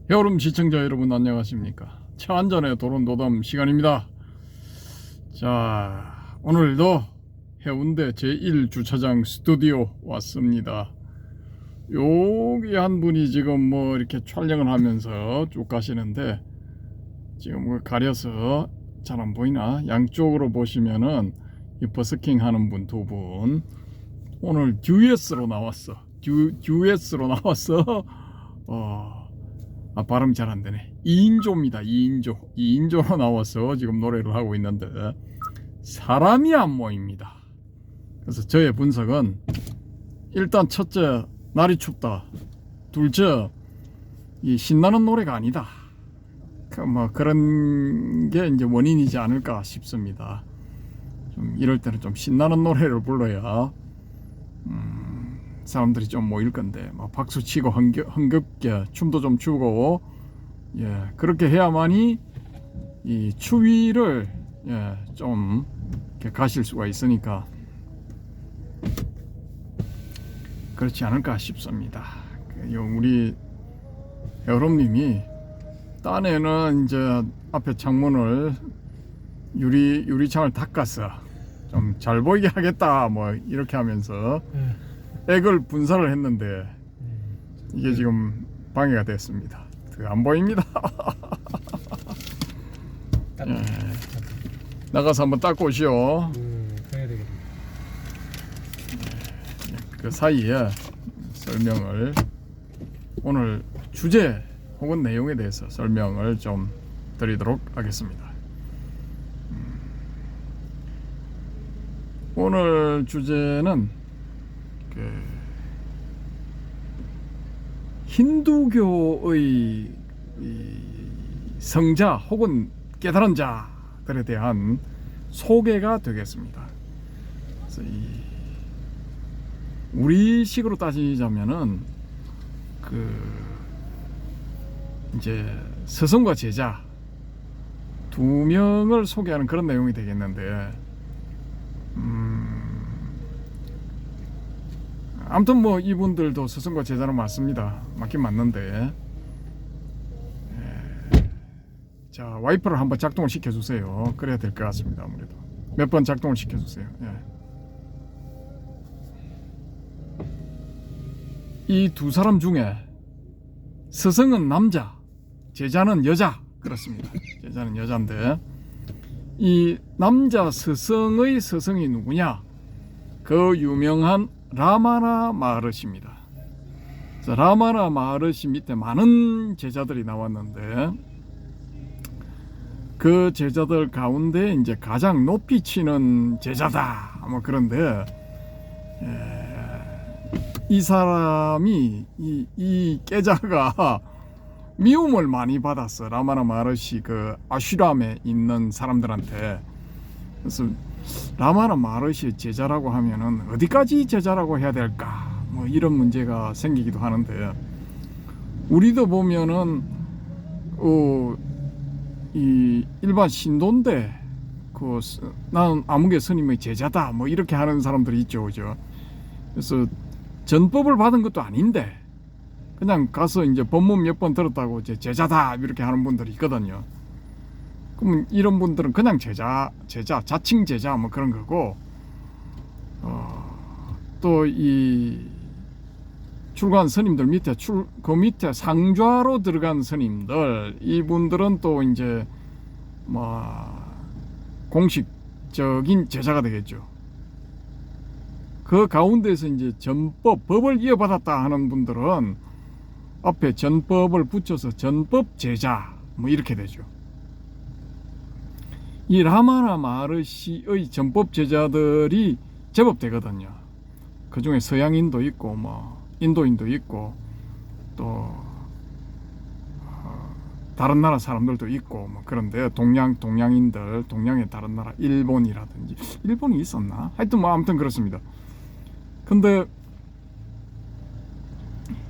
여름 시청자 여러분 안녕하십니까. 차안전의 도론도담 시간입니다. 자, 오늘도 해운대 제1주차장 스튜디오 왔습니다. 여기 한 분이 지금 뭐 이렇게 촬영을 하면서 쭉 가시는데, 지금 가려서 잘 안 보이나? 양쪽으로 보시면은 이 버스킹 하는 분 두 분, 오늘 듀엣으로 나왔어. 듀엣으로 나왔어. 발음이 잘 안 되네. 2인조입니다. 2인조로 나와서 지금 노래를 하고 있는데 사람이 안 모입니다. 그래서 저의 분석은, 일단 첫째, 날이 춥다. 둘째, 이 신나는 노래가 아니다. 그런 게 이제 원인이지 않을까 싶습니다. 좀 이럴 때는 좀 신나는 노래를 불러야 사람들이 좀 모일 건데, 막 박수 치고 흥겹게 춤도 좀 추고, 그렇게 해야만이 이 추위를 좀 이렇게 가실 수가 있으니까 그렇지 않을까 싶습니다. 우리 여름님이 딴에는 이제 앞에 창문을 유리창을 닦았어. 좀 잘 보이게 하겠다 뭐 이렇게 하면서 액을 분사를 했는데 이게 지금 방해가 됐습니다. 안 보입니다. 나가서 한번 닦고 오시오. 해야 되겠네. 그 사이에 설명을, 오늘 주제 혹은 내용에 대해서 설명을 좀 드리도록 하겠습니다. 오늘 주제는 힌두교의 성자 혹은 깨달은 자들에 대한 소개가 되겠습니다. 그래서 우리식으로 따지자면은 이제 스승과 제자 두 명을 소개하는 그런 내용이 되겠는데, 아무튼 뭐 이분들도 스승과 제자는 맞습니다. 맞긴 맞는데, 자, 와이퍼를 한번 작동을 시켜주세요. 그래야 될 것 같습니다. 아무래도 몇 번 작동을 시켜주세요. 이 두 사람 중에 스승은 남자, 제자는 여자. 그렇습니다. 제자는 여자인데, 이 남자 스승의 스승이 누구냐? 그 유명한 라마나 마하르시입니다. 라마나 마하르시 밑에 많은 제자들이 나왔는데, 그 제자들 가운데 이제 가장 높이 치는 제자다 뭐 그런데, 이 사람이 이 깨자가 미움을 많이 받았어. 라마나 마하르시 그 아슈람에 있는 사람들한테. 그래서 라마나 마하르시 제자라고 하면은 어디까지 제자라고 해야 될까, 뭐 이런 문제가 생기기도 하는데, 우리도 보면은 이 일반 신도인데 나는 아무개 스님의 제자다 뭐 이렇게 하는 사람들이 있죠, 그죠? 그래서 전법을 받은 것도 아닌데 그냥 가서 이제 법문 몇 번 들었다고 이제 제자다 이렇게 하는 분들이 있거든요. 그러면 이런 분들은 그냥 제자, 자칭 제자 뭐 그런 거고, 또 이 출가한 스님들 밑에 그 밑에 상좌로 들어간 스님들, 이분들은 또 이제 뭐 공식적인 제자가 되겠죠. 그 가운데서 이제 법을 이어받았다 하는 분들은 앞에 전법을 붙여서 전법 제자 뭐 이렇게 되죠. 이 라마나 마하르시의 전법 제자들이 제법 되거든요. 그 중에 서양인도 있고 뭐 인도인도 있고 또 다른 나라 사람들도 있고 뭐 그런데, 동양인들, 동양의 다른 나라, 일본이라든지, 일본이 있었나? 하여튼 뭐 아무튼 그렇습니다. 근데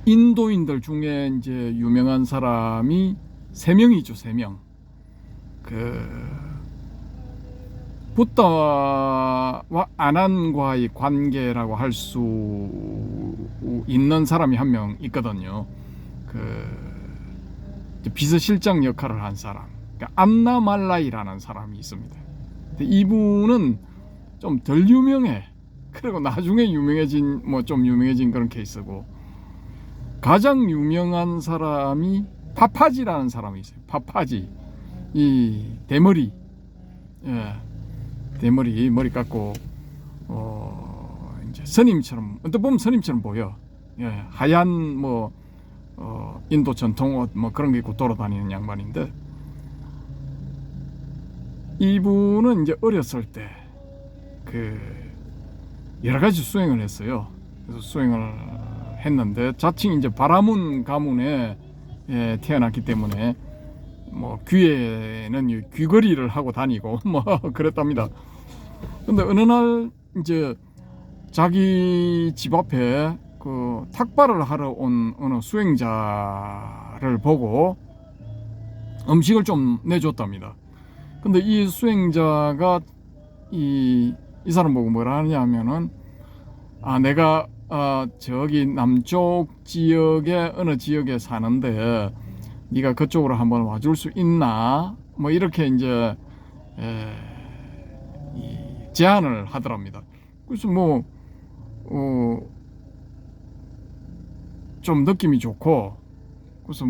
인도인들 중에 이제 유명한 사람이 3명이죠. 3명. 부다와 아난과의 관계라고 할 수 있는 사람이 한 명 있거든요. 비서실장 역할을 한 사람, 그러니까 안나 말라이라는 사람이 있습니다. 근데 이분은 좀 덜 유명해. 그리고 나중에 유명해진 좀 유명해진 그런 케이스고, 가장 유명한 사람이 파파지라는 사람이 있어요. 파파지, 이 대머리, 대머리 머리 깎고 이제 스님처럼, 어떻게 보면 스님처럼 보여. 하얀 인도 전통 옷 그런 게 입고 돌아다니는 양반인데, 이분은 이제 어렸을 때 여러 가지 수행을 했어요. 그래서 수행을 했는데 자칭 이제 바라문 가문에 태어났기 때문에 귀에는 귀걸이를 하고 다니고 그랬답니다. 근데 어느 날 이제 자기 집 앞에 탁발을 하러 온 어느 수행자를 보고 음식을 좀 내줬답니다. 근데 이 수행자가 이 사람 보고 뭐라 하냐면은, 내가 저기 남쪽 지역의 어느 지역에 사는데 네가 그쪽으로 한번 와줄 수 있나? 이렇게 이제 제안을 하더랍니다. 그래서 좀 느낌이 좋고, 그래서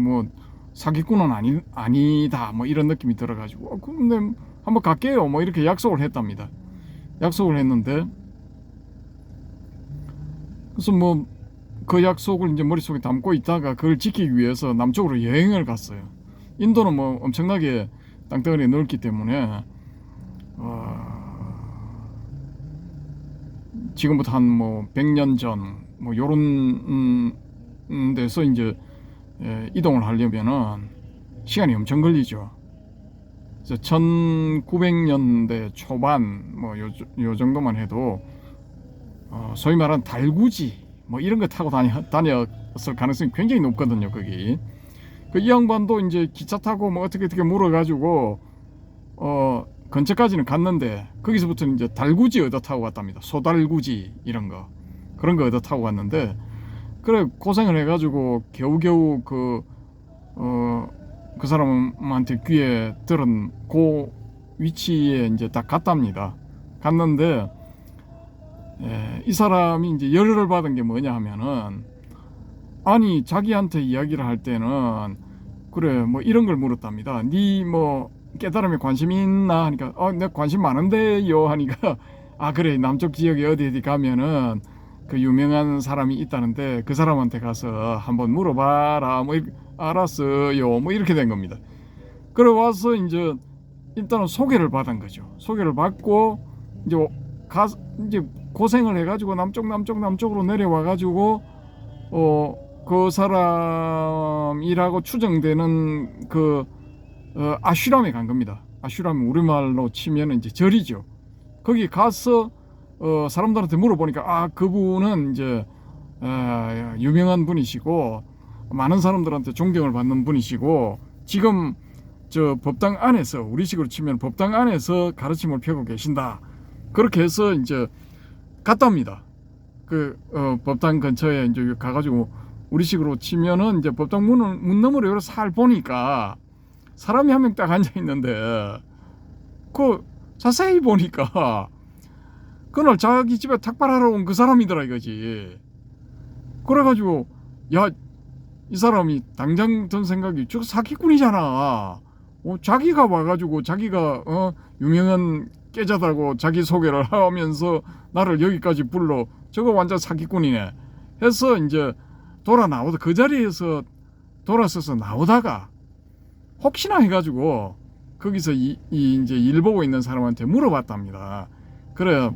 사기꾼은 아니다 이런 느낌이 들어가지고, 근데 한번 갈게요 이렇게 약속을 했답니다. 약속을 했는데, 그래서 그 약속을 이제 머릿속에 담고 있다가 그걸 지키기 위해서 남쪽으로 여행을 갔어요. 인도는 엄청나게 땅덩어리 넓기 때문에 지금부터 한 100년 전 요런 데서 이제 이동을 하려면은 시간이 엄청 걸리죠. 그래서 1900년대 초반 요 정도만 해도 소위 말하는 달구지 이런 거 타고 다녔을 가능성이 굉장히 높거든요. 거기 이 양반도 이제 기차 타고 어떻게 물어가지고 근처까지는 갔는데, 거기서부터는 이제 달구지 얻어 타고 갔답니다. 소달구지 그런 거 얻어 타고 갔는데, 그래 고생을 해가지고 겨우겨우 그 사람한테 귀에 들은 그 위치에 이제 딱 갔답니다. 갔는데 이 사람이 이제 열을 받은 게 뭐냐 하면은, 아니 자기한테 이야기를 할 때는 그래 이런 걸 물었답니다. 니 깨달음에 관심이 있나 하니까, 내가 관심 많은데요 하니까, 그래 남쪽 지역에 어디 가면은 그 유명한 사람이 있다는데 그 사람한테 가서 한번 물어봐라 알았어요 이렇게 된 겁니다. 그래 와서 이제 일단은 소개를 받은 거죠. 소개를 받고 이제 고생을 해가지고 남쪽으로 내려와가지고 그 사람이라고 추정되는 아슈람에 간 겁니다. 아슈람 우리말로 치면 이제 절이죠. 거기 가서 사람들한테 물어보니까 그분은 이제 유명한 분이시고 많은 사람들한테 존경을 받는 분이시고, 지금 저 법당 안에서, 우리식으로 치면 법당 안에서 가르침을 펴고 계신다. 그렇게 해서 이제 갔답니다. 법당 근처에 이제 가가지고, 우리식으로 치면은 이제 법당 문 너머로 여러 살 보니까 사람이 한 명 딱 앉아 있는데, 자세히 보니까 그날 자기 집에 탁발하러 온 그 사람이더라 이거지. 그래가지고 이 사람이 당장 든 생각이, 저 사기꾼이잖아. 자기가 와가지고 자기가 유명한 깨자다고 자기 소개를 하면서 나를 여기까지 불러, 저거 완전 사기꾼이네 해서 이제 그 자리에서 돌아서서 나오다가 혹시나 해가지고 거기서 이제 일 보고 있는 사람한테 물어봤답니다. 그래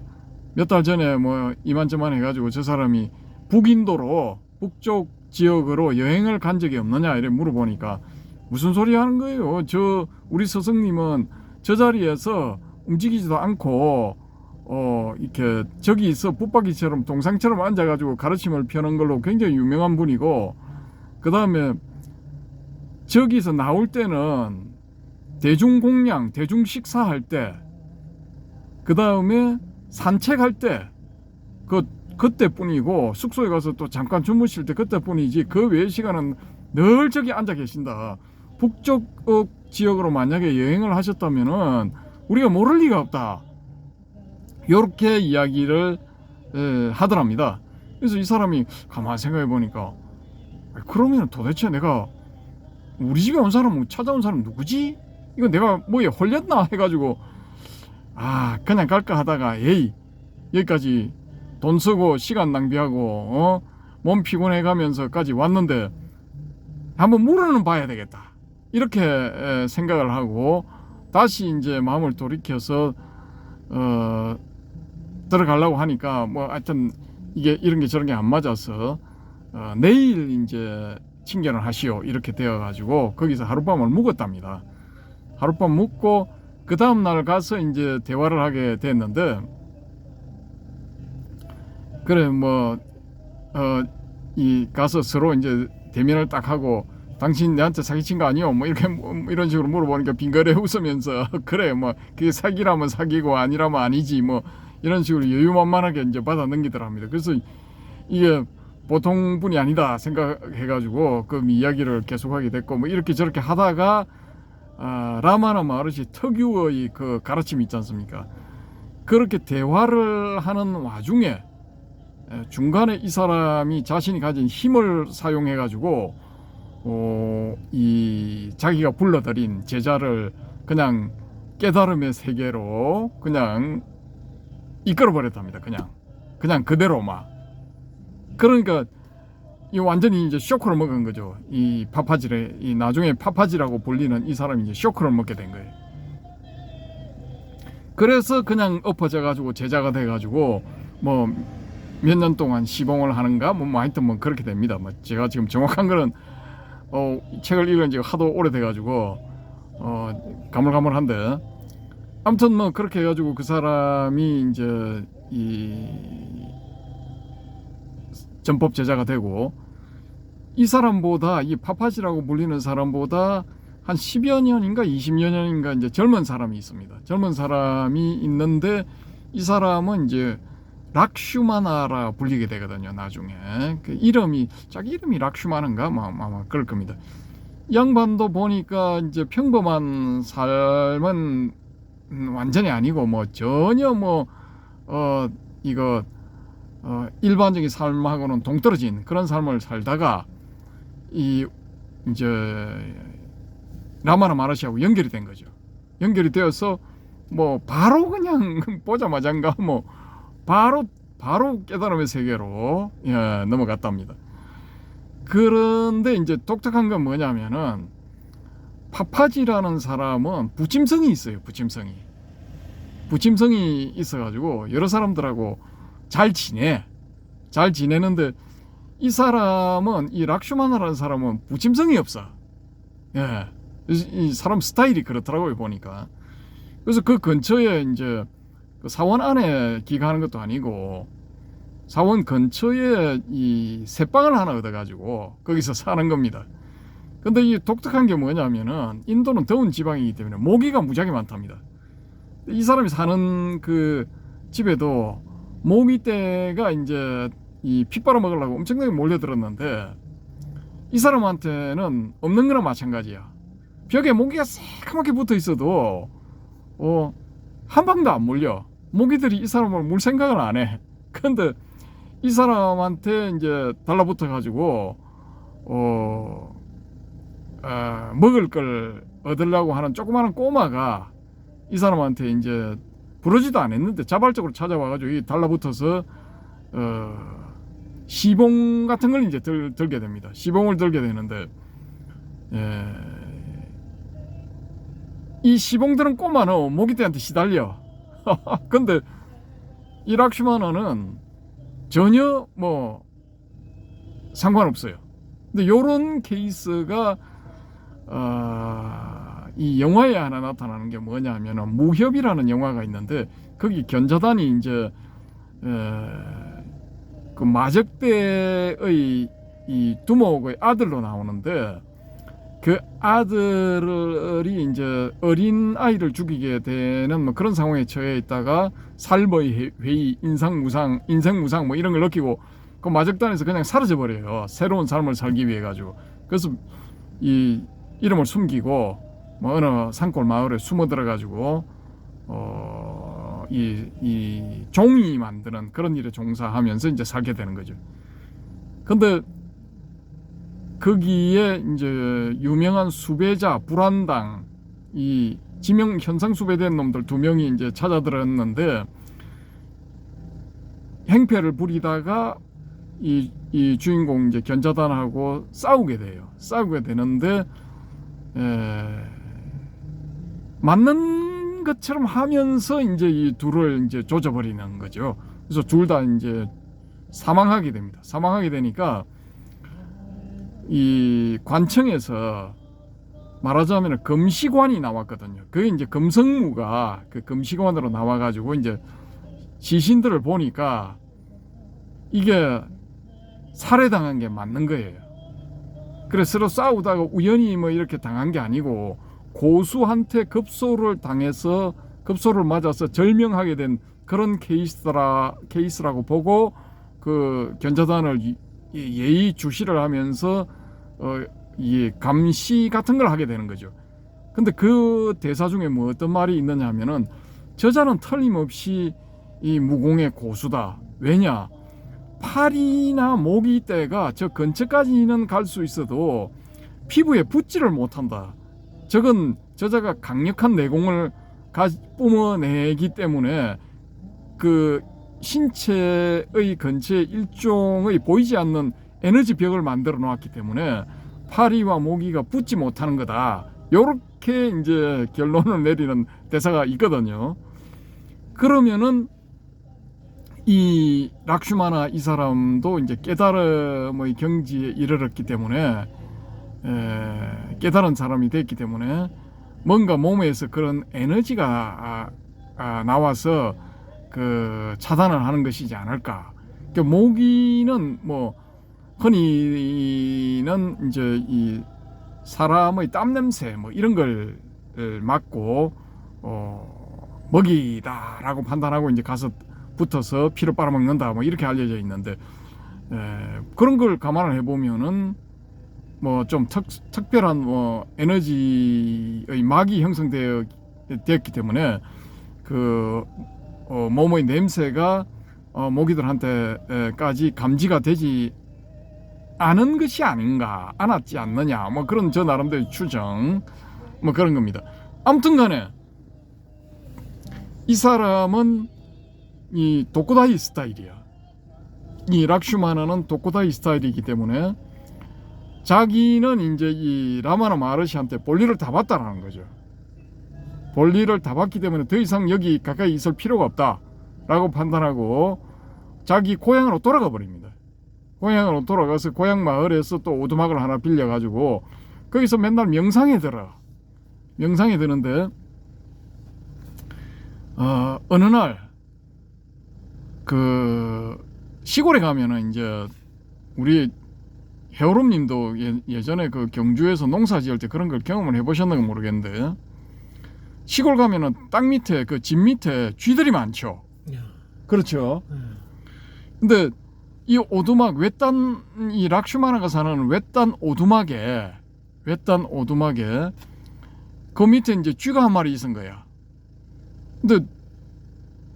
몇 달 전에 이만저만 해가지고 저 사람이 북인도로, 북쪽 지역으로 여행을 간 적이 없느냐 이래 물어보니까, 무슨 소리 하는 거예요? 우리 스승님은 저 자리에서 움직이지도 않고 이렇게 저기 있어 붙박이처럼 동상처럼 앉아가지고 가르침을 펴는 걸로 굉장히 유명한 분이고, 그 다음에 저기서 나올 때는 대중공양, 대중식사할 때, 그 다음에 산책할 때 그때뿐이고, 숙소에 가서 또 잠깐 주무실 때 그때뿐이지 그 외의 시간은 늘 저기 앉아 계신다. 북쪽 지역으로 만약에 여행을 하셨다면은 우리가 모를 리가 없다. 이렇게 이야기를 하더랍니다. 그래서 이 사람이 가만히 생각해 보니까 그러면 도대체 내가 우리 집에 온 사람 찾아온 사람 누구지? 이거 내가 뭐에 홀렸나 해가지고 그냥 갈까 하다가 에이 여기까지 돈 쓰고 시간 낭비하고 몸 피곤해 가면서까지 왔는데 한번 물어는 봐야 되겠다 이렇게 생각을 하고 다시 이제 마음을 돌이켜서 들어가려고 하니까 뭐 하여튼 이게 이런 게 저런 게 안 맞아서 내일 이제 친견을 하시오 이렇게 되어 가지고 거기서 하룻밤을 묵었답니다. 하룻밤 묵고 그 다음 날 가서 이제 대화를 하게 됐는데 그래 뭐 이 가서 서로 이제 대면을 딱 하고 당신 내한테 사기친 거 아니오? 뭐 이렇게 뭐 이런 식으로 물어보니까 빙그레 웃으면서 그래 뭐 그게 사기라면 사기고 아니라면 아니지 뭐 이런 식으로 여유만만하게 이제 받아 넘기더랍니다. 그래서 이게 보통 분이 아니다 생각해가지고 그 이야기를 계속하게 됐고 뭐 이렇게 저렇게 하다가 라마나 마하르시 특유의 그 가르침이 있지 않습니까? 그렇게 대화를 하는 와중에 중간에 이 사람이 자신이 가진 힘을 사용해 가지고 이 자기가 불러들인 제자를 그냥 깨달음의 세계로 그냥 이끌어 버렸답니다. 그냥 그대로 막 그러니까 이 완전히 이제 쇼크를 먹은 거죠. 이 파파지를 이 나중에 파파지라고 불리는 이 사람이 이제 쇼크를 먹게 된 거예요. 그래서 그냥 엎어져 가지고 제자가 돼 가지고 뭐 몇 년 동안 시봉을 하는가 뭐 하여튼 뭐 그렇게 됩니다. 뭐 제가 지금 정확한 거는 책을 읽은 지가 하도 오래돼 가지고 가물가물한데 아무튼 뭐 그렇게 해 가지고 그 사람이 이제 이 전법 제자가 되고 이 사람보다 이 파파지라고 불리는 사람보다 한 10여 년인가 20여 년인가 이제 젊은 사람이 있습니다. 젊은 사람이 있는데 이 사람은 이제 락슈마나라 불리게 되거든요. 나중에 그 이름이 자기 이름이 락슈마나인가 아마 그럴 겁니다. 이 양반도 보니까 이제 평범한 삶은 완전히 아니고 뭐 전혀 뭐 이거 일반적인 삶하고는 동떨어진 그런 삶을 살다가 이 이제 라마나 마하르시하고 연결이 된 거죠. 연결이 되어서 뭐 바로 그냥 보자마자인가 뭐 바로 깨달음의 세계로 넘어갔답니다. 그런데 이제 독특한 건 뭐냐면은 파파지라는 사람은 부침성이 있어요. 부침성이 있어가지고 여러 사람들하고 잘 지내는데 이 사람은 이 락슈마나라는 사람은 부침성이 없어. 이 사람 스타일이 그렇더라고요 보니까. 그래서 그 근처에 이제 그 사원 안에 기가하는 것도 아니고 사원 근처에 이 새방을 하나 얻어가지고 거기서 사는 겁니다. 근데 이 독특한 게 뭐냐면은 인도는 더운 지방이기 때문에 모기가 무지하게 많답니다. 이 사람이 사는 그 집에도 모기떼가 이제 이 피 빨아먹으려고 엄청나게 몰려들었는데 이 사람한테는 없는 거나 마찬가지야. 벽에 모기가 새까맣게 붙어 있어도 한 방도 안 물려. 모기들이 이 사람을 물 생각을 안 해. 그런데 이 사람한테 이제 달라붙어 가지고 먹을 걸 얻으려고 하는 조그마한 꼬마가 이 사람한테 이제 부르지도 않았는데 자발적으로 찾아와 가지고 달라붙어서 시봉 같은 걸 이제 들게 됩니다. 시봉을 들게 되는데 이 시봉들은 꼬마는 모기떼한테 시달려. 근데 이 락슈마나는 전혀 뭐 상관없어요. 근데 요런 케이스가 이 영화에 하나 나타나는 게 뭐냐면은 무협이라는 영화가 있는데 거기 견자단이 이제 그 마적대의 이 두목의 아들로 나오는데 그 아들이 이제 어린 아이를 죽이게 되는 뭐 그런 상황에 처해 있다가 삶의 회의, 인생무상 뭐 이런 걸 느끼고 그 마적단에서 그냥 사라져 버려요. 새로운 삶을 살기 위해 가지고. 그래서 이 이름을 숨기고 뭐 어느 산골 마을에 숨어 들어가지고 이 종이 만드는 그런 일에 종사하면서 이제 살게 되는 거죠. 근데 거기에 이제 유명한 수배자 불안당 이 지명 현상 수배된 놈들 2명이 이제 찾아들었는데 행패를 부리다가 이 주인공 이제 견자단하고 싸우게 돼요. 싸우게 되는데 맞는 것처럼 하면서 이제 이 둘을 이제 조져버리는 거죠. 그래서 둘 다 이제 사망하게 됩니다. 사망하게 되니까 이 관청에서 말하자면 검시관이 나왔거든요. 그게 이제 검성무가 그 검시관으로 나와가지고 이제 시신들을 보니까 이게 살해당한 게 맞는 거예요. 그래서 서로 싸우다가 우연히 뭐 이렇게 당한 게 아니고 고수한테 급소를 당해서 급소를 맞아서 절명하게 된 그런 케이스라고 보고 그 견자단을 예의 주시를 하면서 이 감시 같은 걸 하게 되는 거죠. 근데 그 대사 중에 뭐 어떤 말이 있느냐 하면은 저자는 틀림없이 이 무공의 고수다. 왜냐? 팔이나 모기 떼가 저 근처까지는 갈 수 있어도 피부에 붙지를 못한다. 저건 저자가 강력한 내공을 뿜어내기 때문에 그 신체의 근처에 일종의 보이지 않는 에너지 벽을 만들어 놓았기 때문에 파리와 모기가 붙지 못하는 거다. 요렇게 이제 결론을 내리는 대사가 있거든요. 그러면은 이 락슈마나 이 사람도 이제 깨달음의 경지에 이르렀기 때문에 깨달은 사람이 됐기 때문에 뭔가 몸에서 그런 에너지가 나와서 그 차단을 하는 것이지 않을까. 그러니까 모기는 뭐 흔히는 이제 이 사람의 땀 냄새 뭐 이런 걸 맡고 먹이다라고 판단하고 이제 가서 붙어서 피를 빨아먹는다 뭐 이렇게 알려져 있는데 그런 걸 감안을 해보면은 뭐 좀 특별한 뭐 에너지의 막이 형성되었기 때문에 그 몸의 냄새가 모기들한테까지 감지가 되지 않은 것이 아닌가, 않았지 않느냐 뭐 그런 저 나름대로 추정 뭐 그런 겁니다. 아무튼간에 이 사람은 이 도쿠다이 스타일이야. 이 락슈마나는 도쿠다이 스타일이기 때문에 자기는 이제 이 라마나 마르시한테 볼일을 다 봤다라는 거죠. 볼일을 다 봤기 때문에 더 이상 여기 가까이 있을 필요가 없다라고 판단하고 자기 고향으로 돌아가 버립니다. 고향으로 돌아가서 고향 마을에서 또 오두막을 하나 빌려가지고 거기서 맨날 명상에 들어. 명상에 드는데 어느 날 그 시골에 가면은 이제 우리 해오름님도 예전에 그 경주에서 농사 지을 때 그런 걸 경험을 해보셨는지 모르겠는데 시골 가면은 땅 밑에 그 집 밑에 쥐들이 많죠. 그렇죠. 근데 이 오두막 외딴 이 락슈마나가 사는 외딴 오두막에 그 밑에 이제 쥐가 한 마리 있은 거야. 근데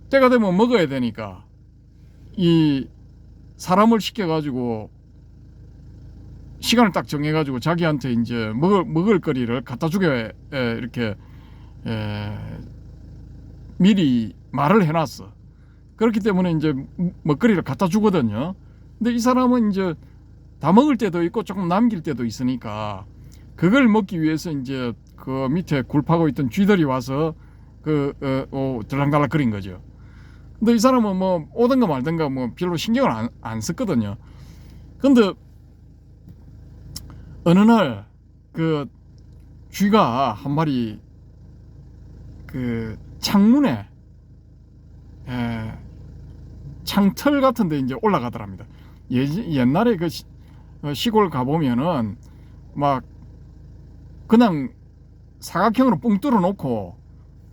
때가 되면 먹어야 되니까 이 사람을 시켜가지고 시간을 딱 정해가지고 자기한테 이제 먹을 거리를 갖다 주게 이렇게 미리 말을 해놨어. 그렇기 때문에 이제 먹거리를 갖다 주거든요. 근데 이 사람은 이제 다 먹을 때도 있고 조금 남길 때도 있으니까 그걸 먹기 위해서 이제 그 밑에 굴 파고 있던 쥐들이 와서 들락달락 거린 거죠. 근데 이 사람은 뭐 오든가 말든가 뭐 별로 신경을 안 썼거든요. 근데 어느 날 그 쥐가 한 마리 그 창문에 창틀 같은 데 이제 올라가더랍니다. 옛날에 그 시골 가보면은 막 그냥 사각형으로 뻥 뚫어 놓고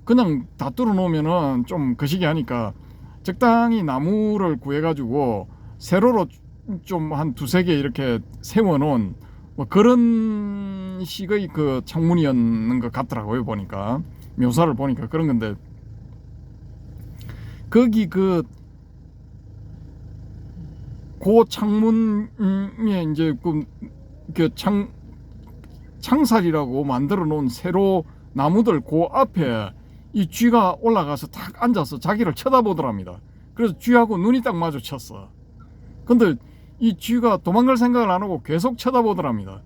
그냥 다 뚫어 놓으면은 좀 거시기 하니까 적당히 나무를 구해 가지고 세로로 좀 한 2-3개 이렇게 세워 놓은 뭐 그런 식의 그 창문이었는 것 같더라고요. 보니까 묘사를 보니까 그런 건데, 거기 그 창문에 이제 그 창살이라고 만들어 놓은 세로 나무들 그 앞에 이 쥐가 올라가서 탁 앉아서 자기를 쳐다보더랍니다. 그래서 쥐하고 눈이 딱 마주쳤어. 근데 이 쥐가 도망갈 생각을 안 하고 계속 쳐다보더랍니다.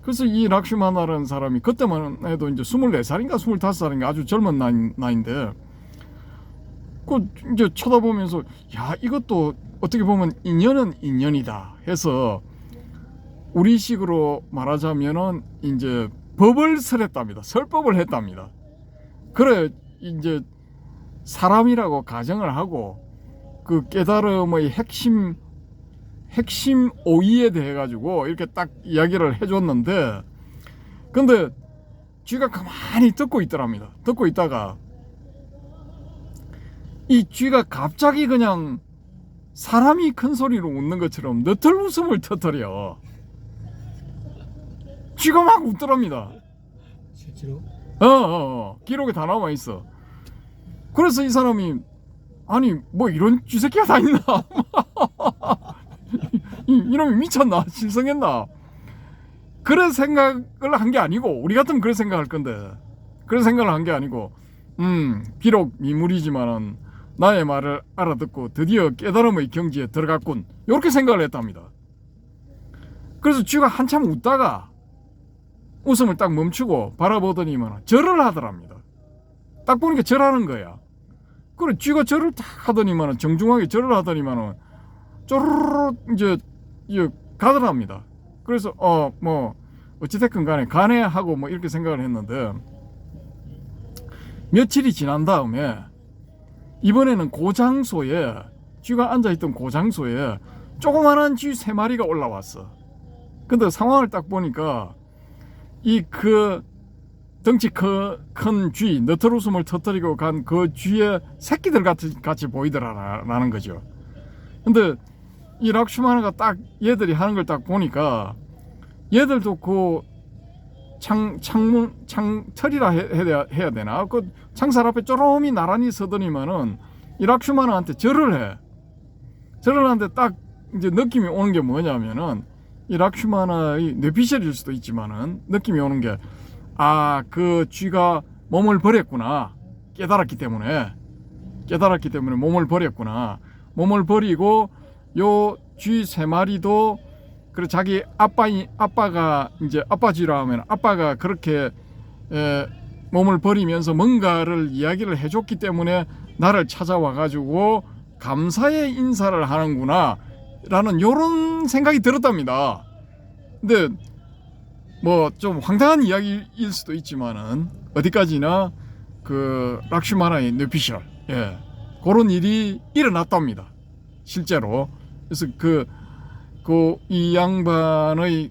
그래서 이 락슈마나라는 사람이 그때만 해도 이제 24살인가 25살인가 아주 젊은 나이인데, 그 이제 쳐다보면서 야, 이것도 어떻게 보면 인연은 인연이다 해서 우리식으로 말하자면은 이제 법을 설했답니다. 설법을 했답니다. 그래 이제 사람이라고 가정을 하고 그 깨달음의 핵심 오이에 대해 가지고 이렇게 딱 이야기를 해줬는데, 근데 쥐가 가만히 듣고 있더랍니다. 듣고 있다가 이 쥐가 갑자기 그냥 사람이 큰 소리로 웃는 것처럼 너털 웃음을 터뜨려. 쥐가 막 웃더랍니다. 실제로? 기록에 다 나와 있어. 그래서 이 사람이 아니 뭐 이런 쥐새끼가 다 있나? 이놈이 미쳤나? 실성했나? 그런 생각을 한 게 아니고, 우리 같으면 그런 생각할 건데 그런 생각을 한 게 아니고, 비록 미물이지만은 나의 말을 알아듣고 드디어 깨달음의 경지에 들어갔군, 이렇게 생각을 했답니다. 그래서 쥐가 한참 웃다가 웃음을 딱 멈추고 바라보더니만 절을 하더랍니다. 딱 보니까 절하는 거야. 그래 쥐가 절을 딱 하더니만, 정중하게 절을 하더니만 쪼르르 이제 가더랍니다. 그래서 뭐 어찌됐건 간에 하고 뭐 이렇게 생각을 했는데, 며칠이 지난 다음에 이번에는 그 장소에, 쥐가 앉아있던 그 장소에 조그만한 쥐 3마리가 올라왔어. 근데 상황을 딱 보니까 이 그 덩치 큰 쥐, 너털 웃음을 터뜨리고 간 그 쥐의 새끼들 같이 보이더라라는 거죠. 근데 이 락슈마나가 딱 얘들이 하는 걸 딱 보니까, 얘들도 그 창틀이라 해야 되나? 그 창살 앞에 쪼롬이 나란히 서더니만은 이 락슈마나한테 절을 해. 절을 하는데 딱 이제 느낌이 오는 게 뭐냐면은, 이 락슈마나의 뇌피셜일 수도 있지만은 느낌이 오는 게, 그 쥐가 몸을 버렸구나. 깨달았기 때문에 몸을 버렸구나. 몸을 버리고 요 쥐 3마리도 그래 자기 아빠가 이제 아빠 쥐라 하면 아빠가 그렇게 몸을 버리면서 뭔가를 이야기를 해줬기 때문에 나를 찾아와 가지고 감사의 인사를 하는구나 라는 요런 생각이 들었답니다. 근데 뭐 좀 황당한 이야기일 수도 있지만은 어디까지나 그 락슈마나의 뇌피셜, 그런 일이 일어났답니다. 실제로. 그래서 이 양반의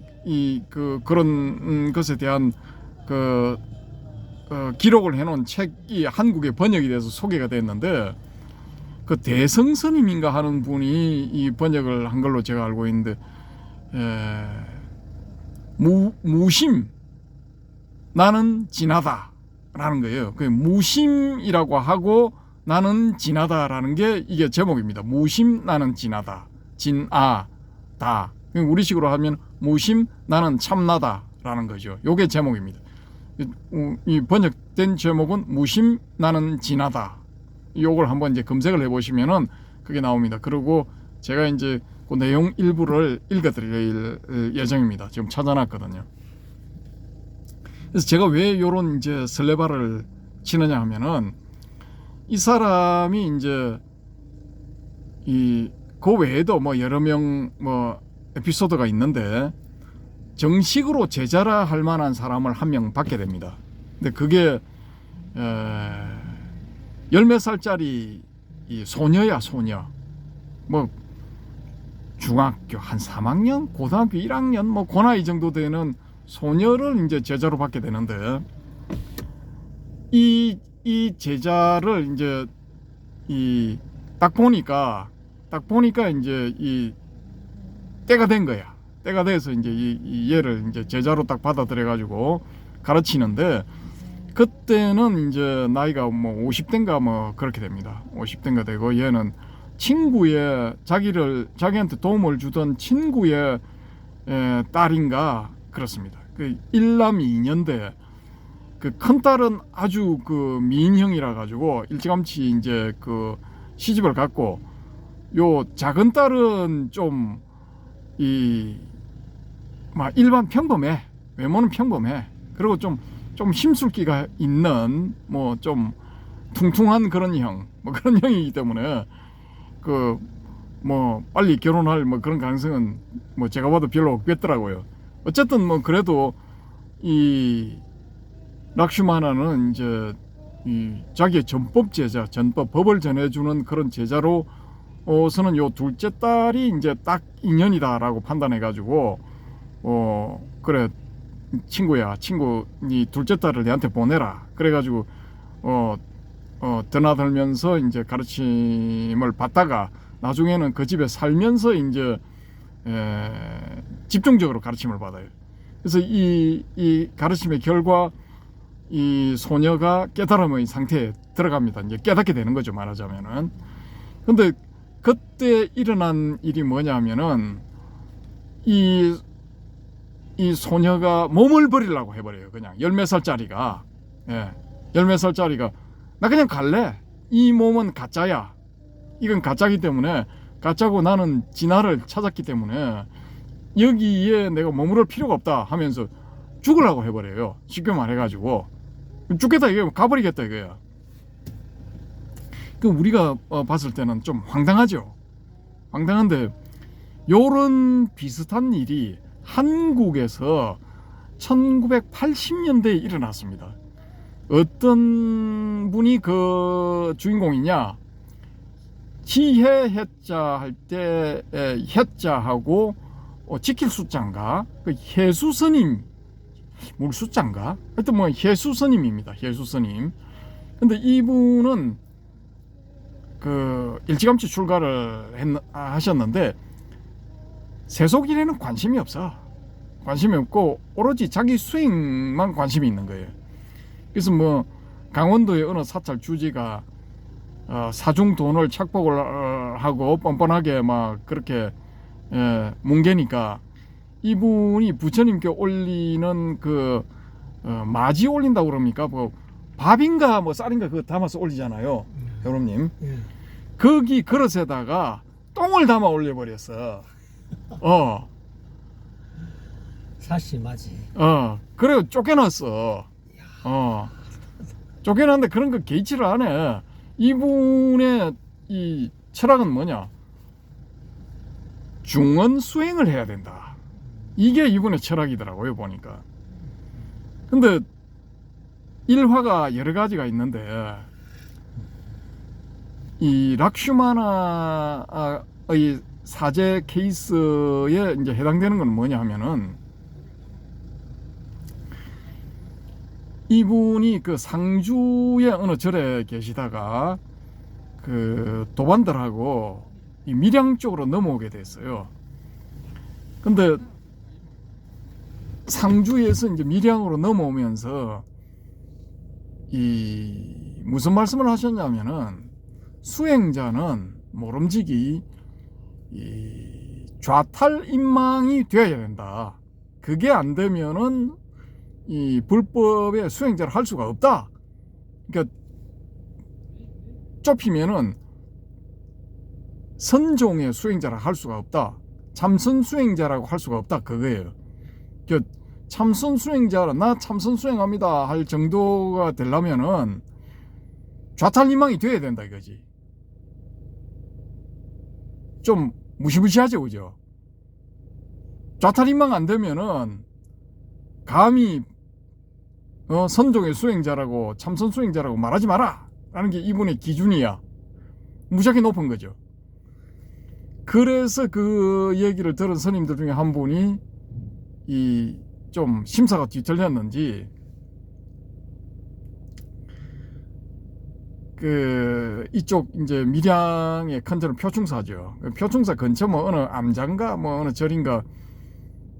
그런 것에 대한 기록을 해놓은 책이 한국에 번역이 돼서 소개가 됐는데, 그 대성스님인가 하는 분이 이 번역을 한 걸로 제가 알고 있는데, 무심, 나는 진하다 라는 거예요. 그 무심이라고 하고 나는 진하다라는 게 이게 제목입니다. 무심, 나는 진하다. 진하다. 우리식으로 하면 무심, 나는 참나다라는 거죠. 요게 제목입니다. 이 번역된 제목은 무심, 나는 진하다. 요걸 한번 이제 검색을 해보시면은 그게 나옵니다. 그리고 제가 이제 그 내용 일부를 읽어드릴 예정입니다. 지금 찾아놨거든요. 그래서 제가 왜 요런 이제 설레발을 치느냐 하면은, 이 사람이 이제 그 외에도 뭐 여러 명 뭐 에피소드가 있는데, 정식으로 제자라 할 만한 사람을 한 명 받게 됩니다. 근데 그게 10몇 살짜리 이 소녀야, 소녀. 뭐 중학교 한 3학년, 고등학교 1학년 뭐 그 나이 정도 되는 소녀를 이제 제자로 받게 되는데, 이 제자를 이제 딱 보니까 이제 이 때가 된 거야. 때가 돼서 이제 이 얘를 이제 제자로 딱 받아들여 가지고 가르치는데, 그때는 이제 나이가 뭐 50대인가 뭐 그렇게 됩니다. 50대인가 되고, 얘는 친구의 자기한테 도움을 주던 친구의 딸인가 그렇습니다. 그 일남 이녀인데, 그 큰딸은 아주 그 미인형이라 가지고 일찌감치 이제 그 시집을 갔고, 요 작은 딸은 좀 막 일반 평범해. 외모는 평범해. 그리고 좀 힘술기가 있는 뭐 좀 퉁퉁한 그런 형, 뭐 그런 형이기 때문에 그 뭐 빨리 결혼할 뭐 그런 가능성은 뭐 제가 봐도 별로 없겠더라고요. 어쨌든 뭐 그래도 이 락슈마나는 이제 이 자기의 전법 제자, 법을 전해주는 그런 제자로서는 요 둘째 딸이 이제 딱 인연이다라고 판단해가지고, 그래 친구야, 이 둘째 딸을 내한테 보내라. 그래가지고 드나들면서 이제 가르침을 받다가 나중에는 그 집에 살면서 이제 집중적으로 가르침을 받아요. 그래서 이 가르침의 결과 이 소녀가 깨달음의 상태에 들어갑니다. 이제 깨닫게 되는 거죠, 말하자면은. 근데 그때 일어난 일이 뭐냐면은 이 소녀가 몸을 버리려고 해버려요. 그냥 10몇 살짜리가. 10몇 살짜리가 나 그냥 갈래. 이 몸은 가짜야. 이건 가짜기 때문에, 가짜고 나는 진화를 찾았기 때문에 여기에 내가 머무를 필요가 없다 하면서 죽으려고 해버려요. 쉽게 말해가지고 죽겠다 이거, 가버리겠다 이거야. 그 우리가 봤을 때는 좀 황당하죠. 황당한데 요런 비슷한 일이 한국에서 1980년대에 일어났습니다. 어떤 분이 그 주인공이냐, 지혜해자 할 때 해자하고 지킬 숫자인가, 그 해수스님 물 숫자인가, 하여튼 뭐 해수스님입니다. 해수스님. 근데 이분은 그 일찌감치 출가를 하셨는데 세속일에는 관심이 없고 오로지 자기 수행만 관심이 있는 거예요. 그래서 뭐 강원도의 어느 사찰 주지가 사중 돈을 착복을 하고 뻔뻔하게 막 그렇게 뭉개니까 이분이 부처님께 올리는 그 마지 올린다고 그럽니까? 뭐 밥인가 뭐 쌀인가 그거 담아서 올리잖아요, 여러분님. 거기 그릇에다가 똥을 담아 올려버렸어. 사심하지. 그래요. 쫓겨났어. 쫓겨났는데 그런 거 개의치를 안 해. 이분의 이 철학은 뭐냐? 중언 수행을 해야 된다. 이게 이분의 철학이더라고요, 보니까. 근데 일화가 여러 가지가 있는데, 이 락슈마나의 사제 케이스에 이제 해당되는 건 뭐냐 하면은, 이분이 그 상주의 어느 절에 계시다가 그 도반들하고 이 밀양 쪽으로 넘어오게 됐어요. 근데 상주에서 이제 밀양으로 넘어오면서 이 무슨 말씀을 하셨냐면은, 수행자는 모름지기 이 좌탈인망이 되어야 된다. 그게 안 되면은 이 불법의 수행자를 할 수가 없다. 그러니까 좁히면은 선종의 수행자를 할 수가 없다. 참선 수행자라고 할 수가 없다. 그거예요. 그러니까 참선 수행자라, 나 참선 수행합니다 할 정도가 되려면은 좌탈인망이 돼야 된다 이거지. 좀 무시무시하죠, 그죠? 좌탈인망 안 되면은 감히 선종의 수행자라고, 참선 수행자라고 말하지 마라 라는 게 이분의 기준이야. 무지하게 높은 거죠. 그래서 그 얘기를 들은 스님들 중에 한 분이 이 좀 심사가 뒤틀렸는지 그 이쪽 이제 밀양의 큰 절은 표충사죠. 표충사 근처 뭐 어느 암장가 뭐 어느 절인가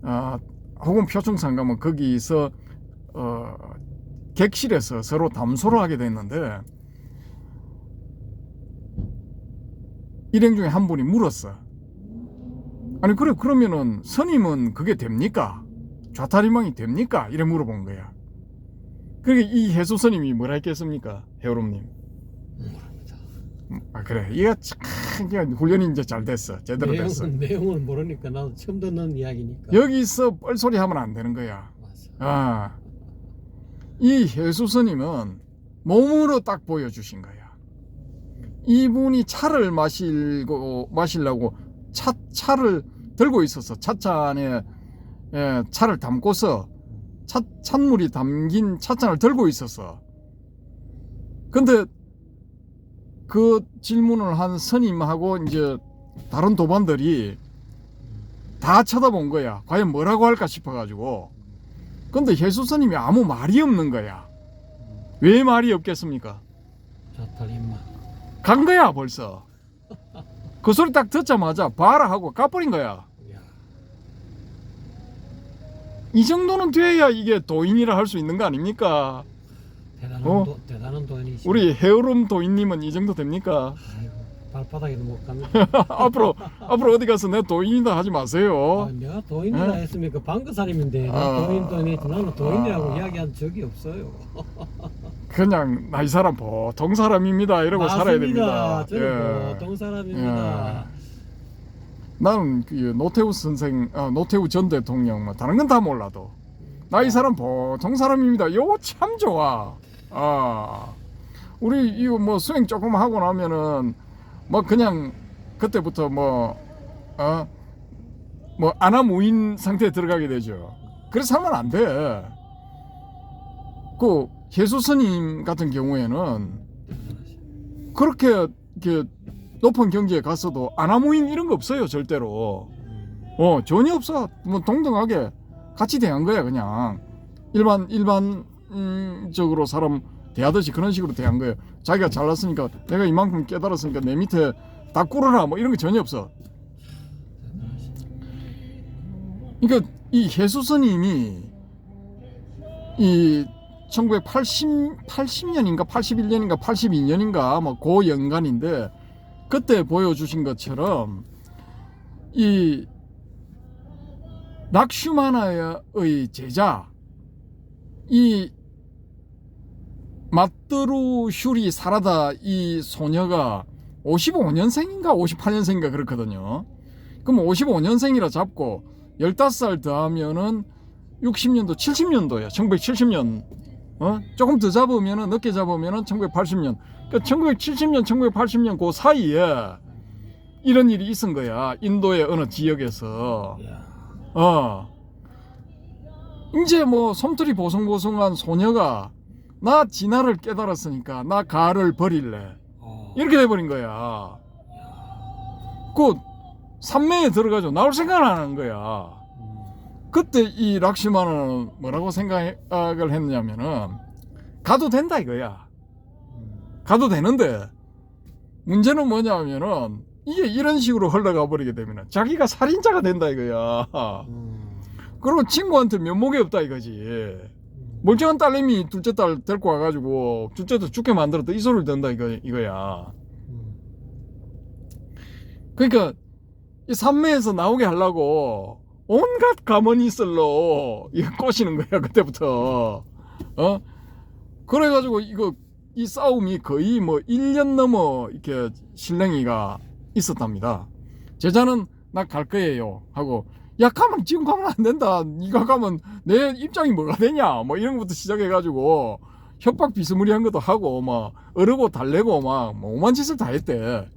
혹은 표충산 가면 거기서 객실에서 서로 담소를 하게 됐는데 일행 중에 한 분이 물었어. 아니 그래 그러면은 스님은 그게 됩니까? 좌타리망이 됩니까? 이래 물어본 거야. 그게 이 해수 스님이 뭐라 했겠습니까? 해오름님. 그래 이거 참 훈련이 이제 잘 됐어. 제대로 됐어. 내용을 모르니까 나도 처음 듣는 이야기니까. 여기서 뻘소리 하면 안 되는 거야. 맞아. 이 해수 스님은 몸으로 딱 보여주신 거야. 이분이 차를 마시려고 차를 들고 있어서 찻잔에 차를 담고서 찬물이 담긴 찻잔을 들고 있었어. 근데 그 질문을 한 스님하고 이제 다른 도반들이 다 쳐다본 거야. 과연 뭐라고 할까 싶어가지고. 근데 해수 스님이 아무 말이 없는 거야. 왜 말이 없겠습니까? 좌타리망. 간 거야 벌써. 그 소리 딱 듣자마자 봐라 하고 가버린 거야. 이 정도는 돼야 이게 도인이라 할 수 있는 거 아닙니까? 대단한 도인이시. 우리 해오름 도인님은 이 정도 됩니까? 아이고, 발바닥에도 못 갑니다. 앞으로 어디 가서 내 도인이다 하지 마세요. 내가 도인이라 했으면 그 방긋사님인데 도인이지 나는 도인이라고 이야기한 적이 없어요. 그냥 나이 사람 보통 사람입니다 이러고 살아야 됩니다. 저는 보통 사람입니다. 나는 그 노태우 선생, 노태우 전 대통령 뭐 다른 건 다 몰라도 나이 사람 보통 사람입니다. 요거 참 좋아. 우리 이거 뭐 수행 조금 하고 나면은 뭐 그냥 그때부터 뭐 아나무인 상태에 들어가게 되죠. 그래서 하면 안 돼. 그 예수 스님 같은 경우에는 그렇게 높은 경지에 갔어도 아나무인 이런 거 없어요 절대로. 전혀 없어. 뭐 동등하게 같이 대한 거야 그냥. 일반적으로 사람 대하듯이 그런 식으로 대한 거예요. 자기가 잘났으니까 내가 이만큼 깨달았으니까 내 밑에 다 꿇어라 뭐 이런 거 전혀 없어. 그러니까 이 해수 스님이 이 1980년인가 81년인가 82년인가 뭐 그 연간인데 그때 보여주신 것처럼 이 락슈마나의 제자 이 마뜨루 슈리 사라다 이 소녀가 55년생인가 58년생인가 그렇거든요. 그럼 55년생이라 잡고 15살 더하면은 60년도 70년도야. 1970년. 조금 더 잡으면은 늦게 잡으면은 1980년. 그러니까 1970년 1980년 그 사이에 이런 일이 있은 거야. 인도의 어느 지역에서. 이제 뭐 솜털이 보송보송한 소녀가 나 진화를 깨달았으니까 나 가를 버릴래. 이렇게 돼버린 거야. 그 산매에 들어가지고 나올 생각을 안 하는 거야. 그때 이 락시마는 뭐라고 생각을 했냐면은 가도 된다 이거야. 가도 되는데 문제는 뭐냐면은 이게 이런 식으로 흘러가 버리게 되면은 자기가 살인자가 된다 이거야. 그리고 친구한테 면목이 없다 이거지. 멀쩡한 딸내미 둘째 딸 데리고 와가지고 둘째도 죽게 만들었다 이 소리를 든다 이거야. 그러니까 이 산매에서 나오게 하려고 온갖 가머니슬로 이거 꼬시는 거야 그때부터. 그래가지고 이 싸움이 거의 뭐 1년 넘어 이렇게 실랭이가 있었답니다. 제자는 나 갈 거예요 하고 야 가면 지금 가면 안 된다. 네가 가면 내 입장이 뭐가 되냐 뭐 이런 것부터 시작해가지고 협박 비스무리한 것도 하고 막 어르고 달래고 막 오만 짓을 다 했대.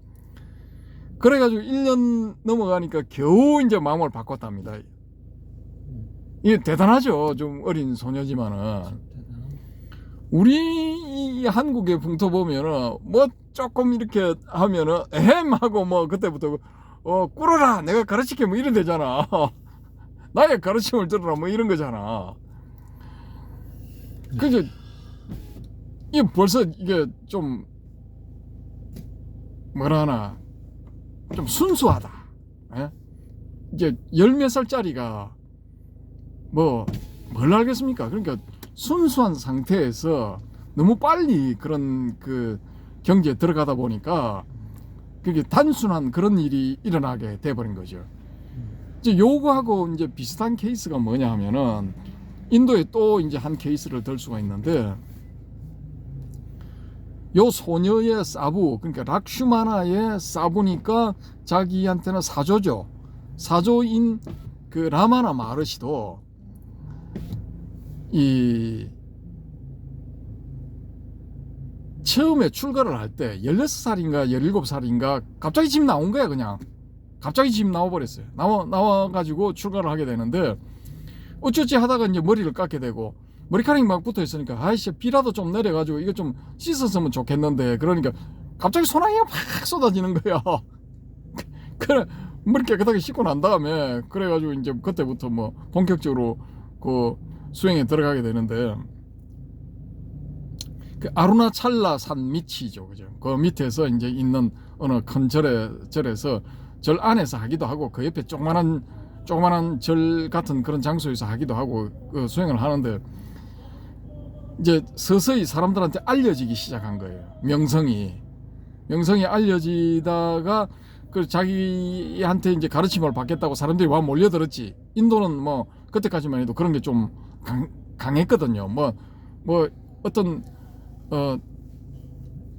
그래가지고 1년 넘어가니까 겨우 이제 마음을 바꿨답니다. 이게 대단하죠. 좀 어린 소녀지만은. 우리 한국의 풍토 보면은 뭐 조금 이렇게 하면은 에헴 하고 뭐 그때부터 꿇어라 내가 가르칠게 뭐 이런 되잖아. 나의 가르침을 들어라 뭐 이런 거잖아. 그게 이게 벌써 이게 좀 뭐라 하나 좀 순수하다. 예? 이제 10몇 살짜리가 뭘 알겠습니까? 그러니까 순수한 상태에서 너무 빨리 그런 그 경지에 들어가다 보니까 그게 단순한 그런 일이 일어나게 돼버린 거죠. 이제 요거하고 이제 비슷한 케이스가 뭐냐 하면은 인도에 또 이제 한 케이스를 들 수가 있는데, 요 소녀의 사부, 그러니까 락슈마나의 사부니까 자기한테는 사조죠. 사조인 그 라마나 마르시도 이 처음에 출가를 할 때 16살인가 17살인가 갑자기 집 나온 거야. 그냥 갑자기 집 나와버렸어요. 나와가지고 출가를 하게 되는데, 어쩌지 하다가 이제 머리를 깎게 되고 머리카락이 막 붙어 있으니까 아이씨 비라도 좀 내려가지고 이거 좀 씻었으면 좋겠는데, 그러니까 갑자기 소나기가 팍 쏟아지는 거야. 그래 머리 깨끗하게 씻고 난 다음에 그래가지고 이제 그때부터 뭐 본격적으로 그 수행에 들어가게 되는데, 그 아루나찰라 산 밑이죠, 그죠? 그 밑에서 이제 있는 어느 큰 절에서 절 안에서 하기도 하고 그 옆에 조그만한 절 같은 그런 장소에서 하기도 하고 그 수행을 하는데, 이제 서서히 사람들한테 알려지기 시작한 거예요. 명성이 알려지다가 그 자기한테 이제 가르침을 받겠다고 사람들이 와 몰려들었지. 인도는 뭐 그때까지만 해도 그런 게 좀 강했거든요. 뭐 어떤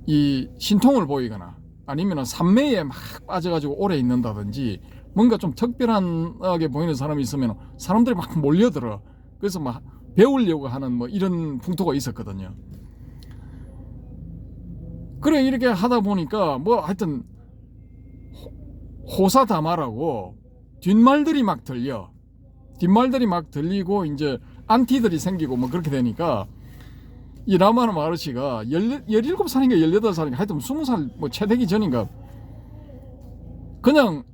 이 신통을 보이거나 아니면 산매에 막 빠져가지고 오래 있는다든지 뭔가 좀 특별하게 보이는 사람이 있으면 사람들이 막 몰려들어. 그래서 막 배우려고 하는 뭐 이런 풍토가 있었거든요. 그래 이렇게 하다 보니까 뭐 하여튼 호사다마라고 뒷말들이 막 들리고 이제 안티들이 생기고 뭐 그렇게 되니까 이 라마나 마르시가 17살인가 18살인가 하여튼 20살 뭐 채 되기 전인가 그냥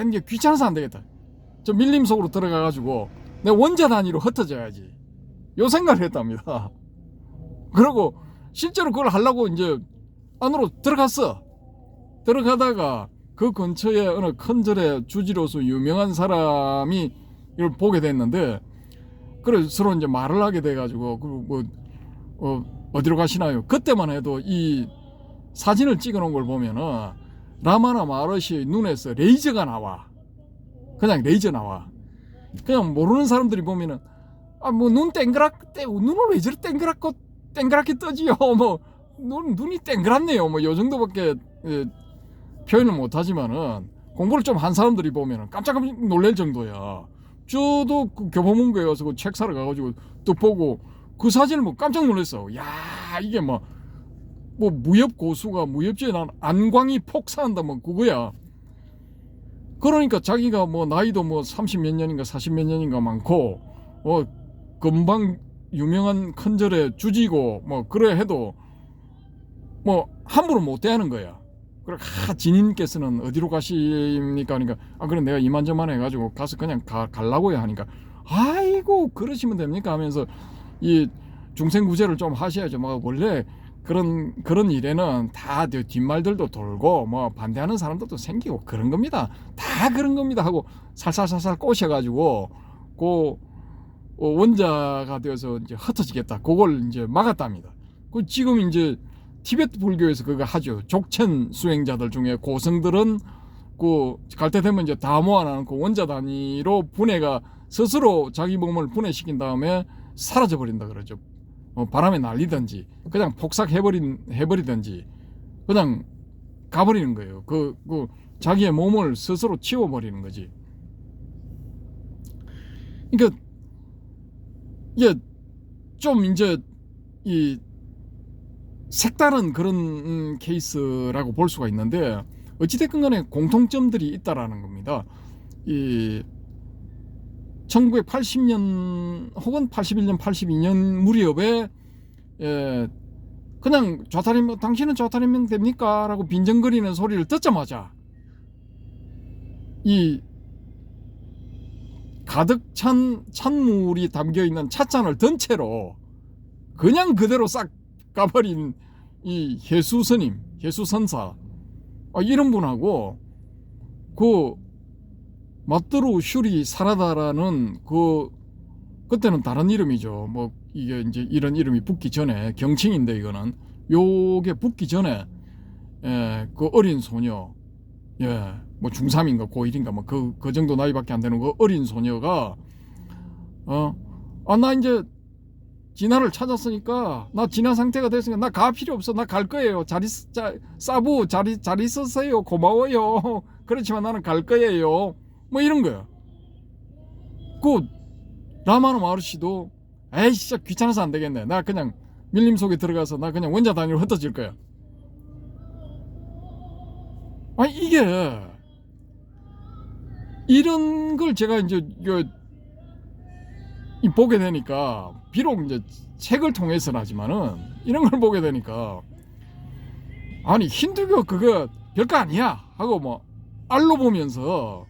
이제 귀찮아서 안 되겠다. 저 밀림 속으로 들어가가지고 내 원자 단위로 흩어져야지. 요 생각을 했답니다. 그리고 실제로 그걸 하려고 이제 안으로 들어갔어. 들어가다가 그 근처에 어느 큰 절의 주지로서 유명한 사람이 이걸 보게 됐는데, 그래서 서로 이제 말을 하게 돼가지고 어디로 가시나요? 그때만 해도 이 사진을 찍어 놓은 걸 보면은 라마나 마르시의 눈에서 레이저가 나와. 그냥 레이저 나와. 그냥 모르는 사람들이 보면은 뭐 눈 눈을 왜 저리 땡그랗게 뜨지요? 뭐 눈이 땡그랗네요. 뭐 요 정도밖에 표현을 못 하지만은 공부를 좀 한 사람들이 보면은 깜짝 놀랄 정도야. 저도 그 교보문고에 가서 그 책 사러 가가지고 또 보고 그 사진을 뭐 깜짝 놀랐어. 야 이게 뭐 무협 고수가 무협지에 난 안광이 폭사한다 뭐 그거야. 그러니까 자기가 뭐 나이도 뭐 30 몇 년인가 40 몇 년인가 많고 금방 유명한 큰 절의 주지고 뭐 그래 해도 뭐 함부로 못 대하는 거야. 그래 지님께서는 어디로 가십니까? 그러니까 그래 내가 이만저만 해가지고 가서 그냥 갈라고요 하니까 아이고 그러시면 됩니까 하면서 이 중생구제를 좀 하셔야죠. 뭐 원래 그런 일에는 다 뒷말들도 돌고 뭐 반대하는 사람들도 생기고 그런 겁니다. 다 그런 겁니다 하고 살살살살 꼬셔가지고 그 원자가 되어서 이제 흩어지겠다. 그걸 이제 막았답니다. 그 지금 이제 티베트 불교에서 그거 하죠. 족첸 수행자들 중에 고성들은 그 갈 때 되면 이제 다 모아놓고 원자 단위로 분해가 스스로 자기 몸을 분해시킨 다음에 사라져 버린다 그러죠. 바람에 날리든지 그냥 해버리든지 그냥 가버리는 거예요. 그 자기의 몸을 스스로 치워버리는 거지. 그러니까 이게 좀 이제 이 색다른 그런 케이스라고 볼 수가 있는데, 어찌됐건 간에 공통점들이 있다라는 겁니다. 이 1980년 혹은 81년 82년 무렵에 그냥 당신은 좌탈이면 됩니까? 라고 빈정거리는 소리를 듣자마자 이 가득 찬 찬물이 담겨있는 찻잔을 든 채로 그냥 그대로 싹 가버린 이 해수선사 이런 분하고 그 마트루 슈리 사라다라는 그 그때는 다른 이름이죠. 뭐 이게 이제 이런 이름이 붙기 전에 경칭인데 이거는 요게 붙기 전에 그 어린 소녀 뭐 중3인가 고1인가 뭐 그 정도 나이밖에 안 되는 그 어린 소녀가 나 이제 진아를 찾았으니까 나 진아 상태가 됐으니까 나 가 필요 없어. 나 갈 거예요. 사부 잘 있었어요. 고마워요. 그렇지만 나는 갈 거예요. 뭐 이런 거야. 그 라마노 마르시도 에이 진짜 귀찮아서 안 되겠네. 나 그냥 밀림 속에 들어가서 나 그냥 원자 단위로 흩어질 거야. 아니 이게 이런 걸 제가 이제 보게 되니까 비록 이제 책을 통해서는 하지만은 이런 걸 보게 되니까 아니 힌두교 그거 별거 아니야 하고 뭐 알로 보면서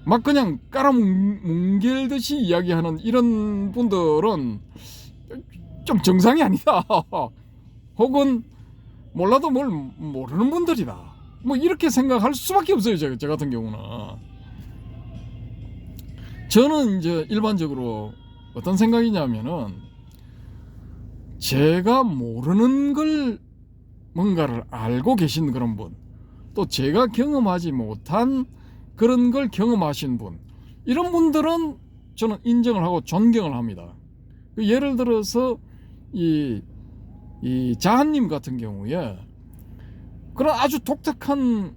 막 그냥 깔아뭉갤듯이 이야기하는 이런 분들은 좀 정상이 아니다. 혹은 몰라도 뭘 모르는 분들이다. 뭐 이렇게 생각할 수밖에 없어요. 저 같은 경우는. 저는 이제 일반적으로 어떤 생각이냐면은 제가 모르는 걸 뭔가를 알고 계신 그런 분, 또 제가 경험하지 못한 그런 걸 경험하신 분, 이런 분들은 저는 인정을 하고 존경을 합니다. 예를 들어서 이 자한님 같은 경우에 그런 아주 독특한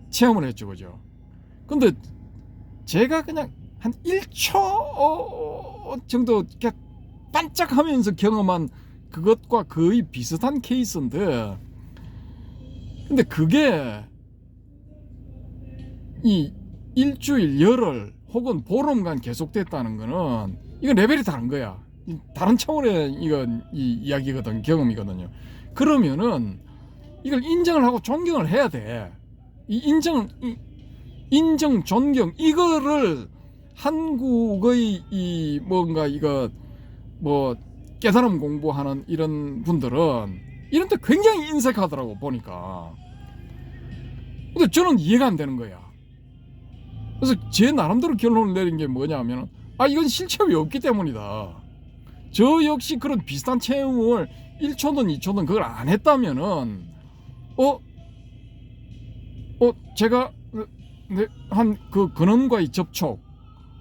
체험을 했죠, 그죠? 근데 제가 그냥 한 1초 정도 이렇게 반짝하면서 경험한 그것과 거의 비슷한 케이스인데, 근데 그게 이 일주일, 열흘 혹은 보름간 계속됐다는 거는 이건 레벨이 다른 거야. 다른 차원의 이 이야기거든, 경험이거든요. 그러면은 이걸 인정을 하고 존경을 해야 돼. 이 인정, 존경 이거를 한국의 이 뭔가 이거 뭐 깨달음 공부하는 이런 분들은 이런 데 굉장히 인색하더라고 보니까. 근데 저는 이해가 안 되는 거야. 그래서 제 나름대로 결론을 내린 게 뭐냐면 이건 실체험이 없기 때문이다. 저 역시 그런 비슷한 체험을 1초든 2초든 그걸 안 했다면은 제가 한 그 근원과의 접촉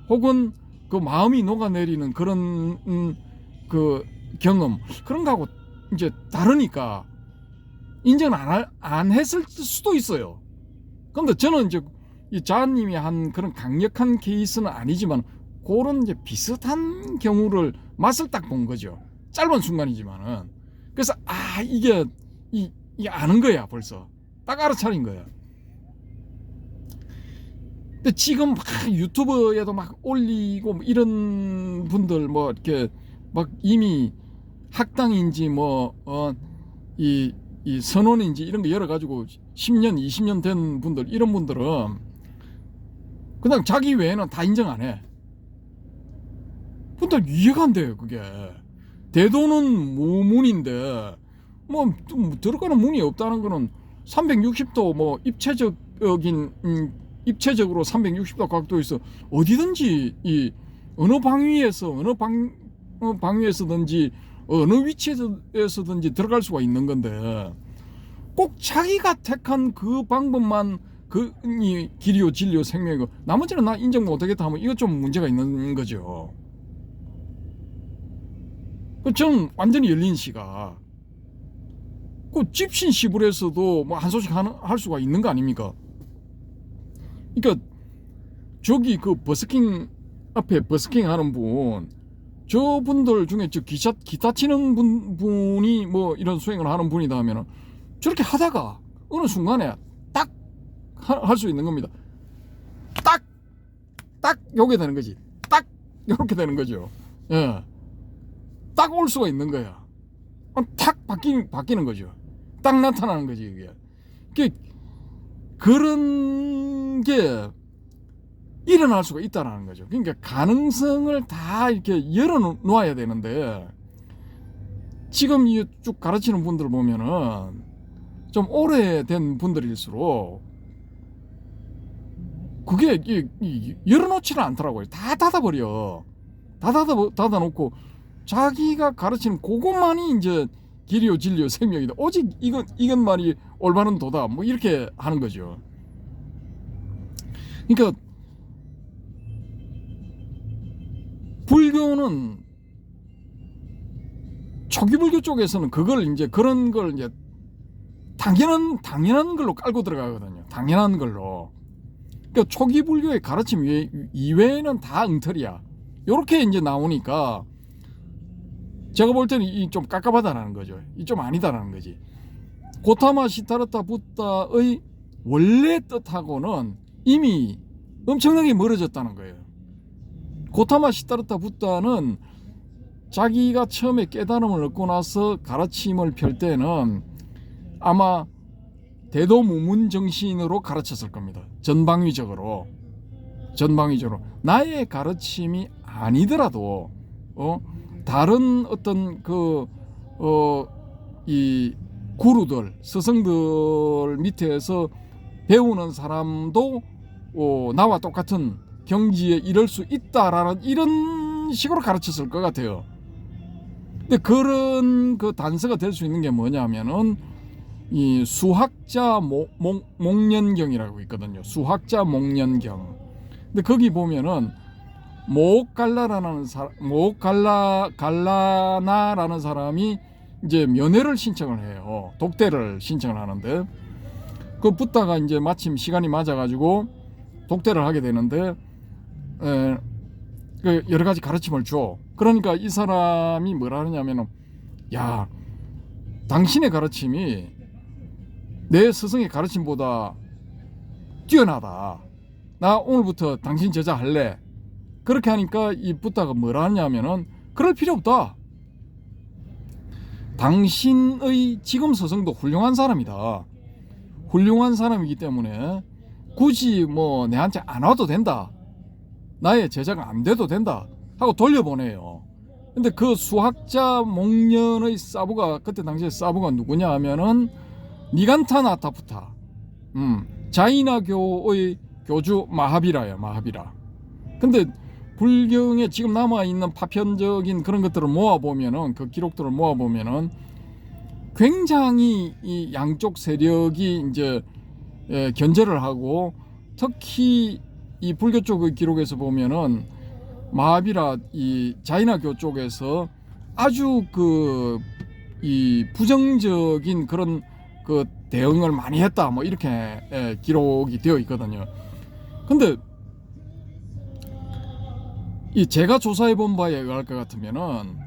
혹은 그 마음이 녹아내리는 그런 그 경험 그런 거하고 이제 다르니까 인정 안 했을 수도 있어요. 근데 저는 이제 이 자아님이 한 그런 강력한 케이스는 아니지만 그런 이제 비슷한 경우를 맛을 딱 본 거죠. 짧은 순간이지만은. 그래서 이게 아는 거야 벌써. 딱 알아차린 거야. 근데 지금 막 유튜브에도 막 올리고 뭐 이런 분들 뭐 이렇게 막 이미 학당인지 이 선원인지 이런 거 열어가지고 10년, 20년 된 분들, 이런 분들은 그냥 자기 외에는 다 인정 안 해. 근데 이해가 안 돼요, 그게. 대도는 무문인데, 뭐, 들어가는 문이 없다는 거는 360도 뭐, 입체적으로 360도 각도에서 어디든지 어느 방위에서든지 어느 위치에서든지 들어갈 수가 있는 건데 꼭 자기가 택한 그 방법만 길이요 진리요 생명이고 나머지는 나 인정 못하겠다 하면 이거 좀 문제가 있는 거죠. 저는 완전히 열린 시각. 그 집신 시불에서도 뭐 한 소식 할 수가 있는 거 아닙니까? 그러니까 저기 그 버스킹 앞에 버스킹 하는 분, 저분들 중에 저 기타 치는 분이 뭐 이런 수행을 하는 분이다 하면은 저렇게 하다가 어느 순간에 딱 할 수 있는 겁니다. 딱 요게 되는 거지. 딱 요렇게 되는 거죠. 예. 딱 올 수가 있는 거야. 탁 바뀌는 거죠. 딱 나타나는 거지, 이게. 그런 게 일어날 수가 있다는 거죠. 그러니까 가능성을 다 이렇게 열어놓아야 되는데, 지금 쭉 가르치는 분들 보면은 좀 오래된 분들일수록 그게 열어놓지는 않더라고요. 다 닫아버려. 다 닫아놓고 자기가 가르치는 그것만이 이제 길이요 진리요 생명이다. 오직 이것만이 올바른 도다. 뭐 이렇게 하는 거죠. 그러니까 불교는 초기불교 쪽에서는 그걸 이제 그런 걸 이제 당연한 걸로 깔고 들어가거든요. 당연한 걸로. 그러니까 초기불교의 가르침 이외에는 다 엉터리야. 요렇게 이제 나오니까 제가 볼 때는 이 좀 깝깝하다라는 거죠. 이 좀 아니다라는 거지. 고타마 시타르타 부다의 원래 뜻하고는 이미 엄청나게 멀어졌다는 거예요. 고타마 시타르타 부다는 자기가 처음에 깨달음을 얻고 나서 가르침을 펼 때는 아마 대도무문 정신으로 가르쳤을 겁니다. 전방위적으로 나의 가르침이 아니더라도 다른 어떤 이 구루들 스승들 밑에서 배우는 사람도 나와 똑같은 경지에 이를 수 있다라는 이런 식으로 가르쳤을 것 같아요. 근데 그런 그 단서가 될 수 있는 게 뭐냐면은 이 수학자 목련경이라고 있거든요. 수학자 목련경. 근데 거기 보면은 갈라나라는 사람이 이제 면회를 신청을 해요. 독대를 신청을 하는데 그 붓다가 이제 마침 시간이 맞아가지고 독대를 하게 되는데 그 여러 가지 가르침을 줘. 그러니까 이 사람이 뭐라 하냐면은 야, 당신의 가르침이 내 스승의 가르침보다 뛰어나다. 나 오늘부터 당신 제자 할래. 그렇게 하니까 이 붓다가 뭐라 하냐면은 그럴 필요 없다. 당신의 지금 스승도 훌륭한 사람이다. 훌륭한 사람이기 때문에 굳이 뭐 내한테 안 와도 된다. 나의 제자가 안 돼도 된다 하고 돌려보내요. 근데 그 수학자 목련의 사부가 그때 당시에 사부가 누구냐 하면은 니간타나타푸타 자이나교의 교주 마하비라예요. 마하비라. 근데 불경에 지금 남아있는 파편적인 그런 것들을 모아보면은 그 기록들을 모아보면은 굉장히 이 양쪽 세력이 이제 견제를 하고 특히 이 불교 쪽의 기록에서 보면은 마하비라 이 자이나교 쪽에서 아주 이 부정적인 그런 그 대응을 많이 했다 뭐 이렇게 기록이 되어 있거든요. 근데 이 제가 조사해 본 바에 의할 것 같으면은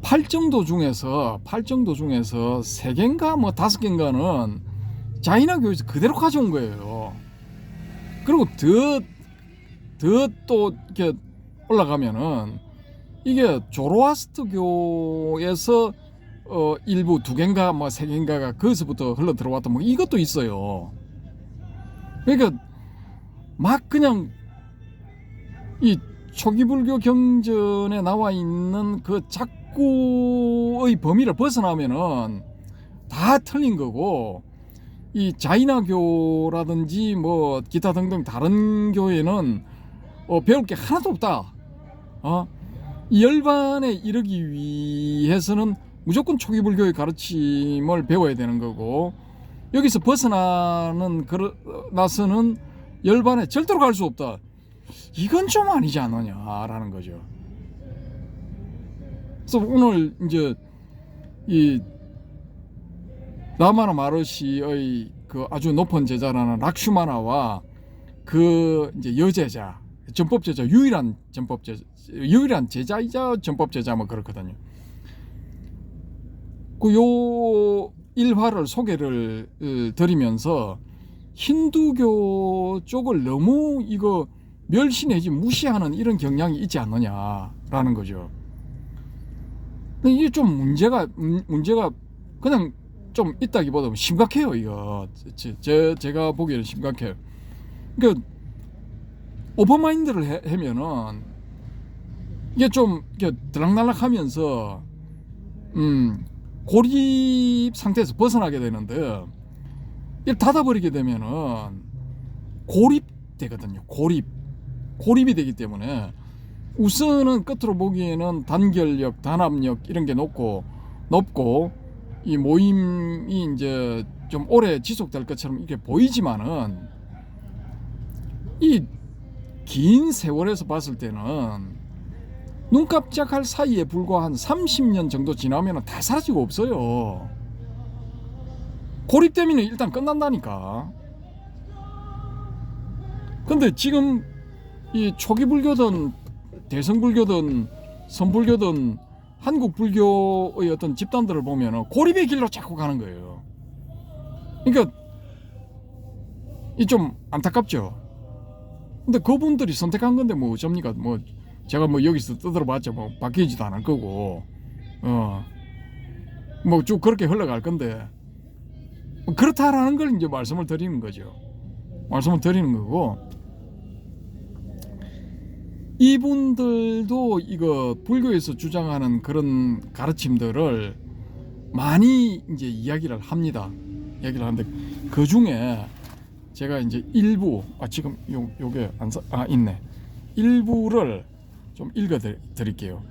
8정도 중에서 3개인가 뭐 5개인가는 자이나교에서 그대로 가져온 거예요. 그리고 더 또 이렇게 올라가면은 이게 조로아스터교에서 일부 2개인가 뭐 3개인가가 거기서부터 흘러 들어왔던 뭐 이것도 있어요. 그러니까 막 그냥 이 초기불교 경전에 나와 있는 그 작구의 범위를 벗어나면은 다 틀린 거고, 이 자이나교라든지 뭐 기타 등등 다른 교회는 배울 게 하나도 없다. 이 열반에 이르기 위해서는 무조건 초기불교의 가르침을 배워야 되는 거고, 여기서 나서는 열반에 절대로 갈 수 없다. 이건 좀 아니지 않느냐라는 거죠. 그래서 오늘 이제 이 라마나 마르시의 그 아주 높은 제자라는 락슈마나와 그 이제 여제자, 전법제자, 유일한 제자이자 전법제자 뭐 그렇거든요. 그 요 일화를 소개를 드리면서 힌두교 쪽을 너무 이거 멸시 내지 무시하는 이런 경향이 있지 않느냐라는 거죠. 이게 좀 문제가 그냥 좀 있다기보다 심각해요. 이거 제가 보기에는 심각해요. 그러니까 오픈마인드를 하면은 이게 좀 이렇게 들락날락하면서 고립 상태에서 벗어나게 되는데, 이걸 닫아버리게 되면은 고립되거든요. 고립이 되기 때문에 우선은 끝으로 보기에는 단결력, 단합력 이런 게 높고 이 모임이 이제 좀 오래 지속될 것처럼 이렇게 보이지만은 이 긴 세월에서 봤을 때는 눈 깜짝할 사이에 불과 한 30년 정도 지나면 다 사라지고 없어요. 고립되면 일단 끝난다니까. 근데 지금 이 초기 불교든 대승불교든 선불교든 한국 불교의 어떤 집단들을 보면 고립의 길로 자꾸 가는 거예요. 그러니까 이 좀 안타깝죠. 근데 그분들이 선택한 건데 뭐 어쩝니까? 뭐 제가 뭐 여기서 떠들어봤자 뭐 바뀌지도 않을 거고, 뭐 쭉 그렇게 흘러갈 건데 그렇다라는 걸 이제 말씀을 드리는 거죠. 말씀을 드리는 거고, 이분들도 이거 불교에서 주장하는 그런 가르침들을 많이 이제 이야기를 합니다. 이야기를 하는데 그 중에 제가 이제 일부 지금 요게 있네. 일부를 좀 읽어 드릴게요.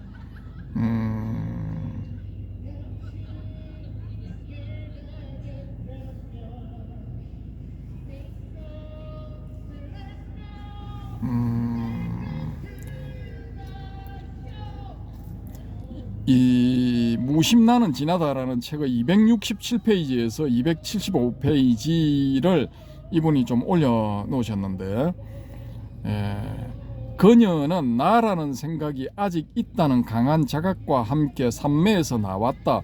이 무심나는 지나다라는 책의 267페이지에서 275페이지를 이분이 좀 올려놓으셨는데, 그녀는 나라는 생각이 아직 있다는 강한 자각과 함께 삼매에서 나왔다.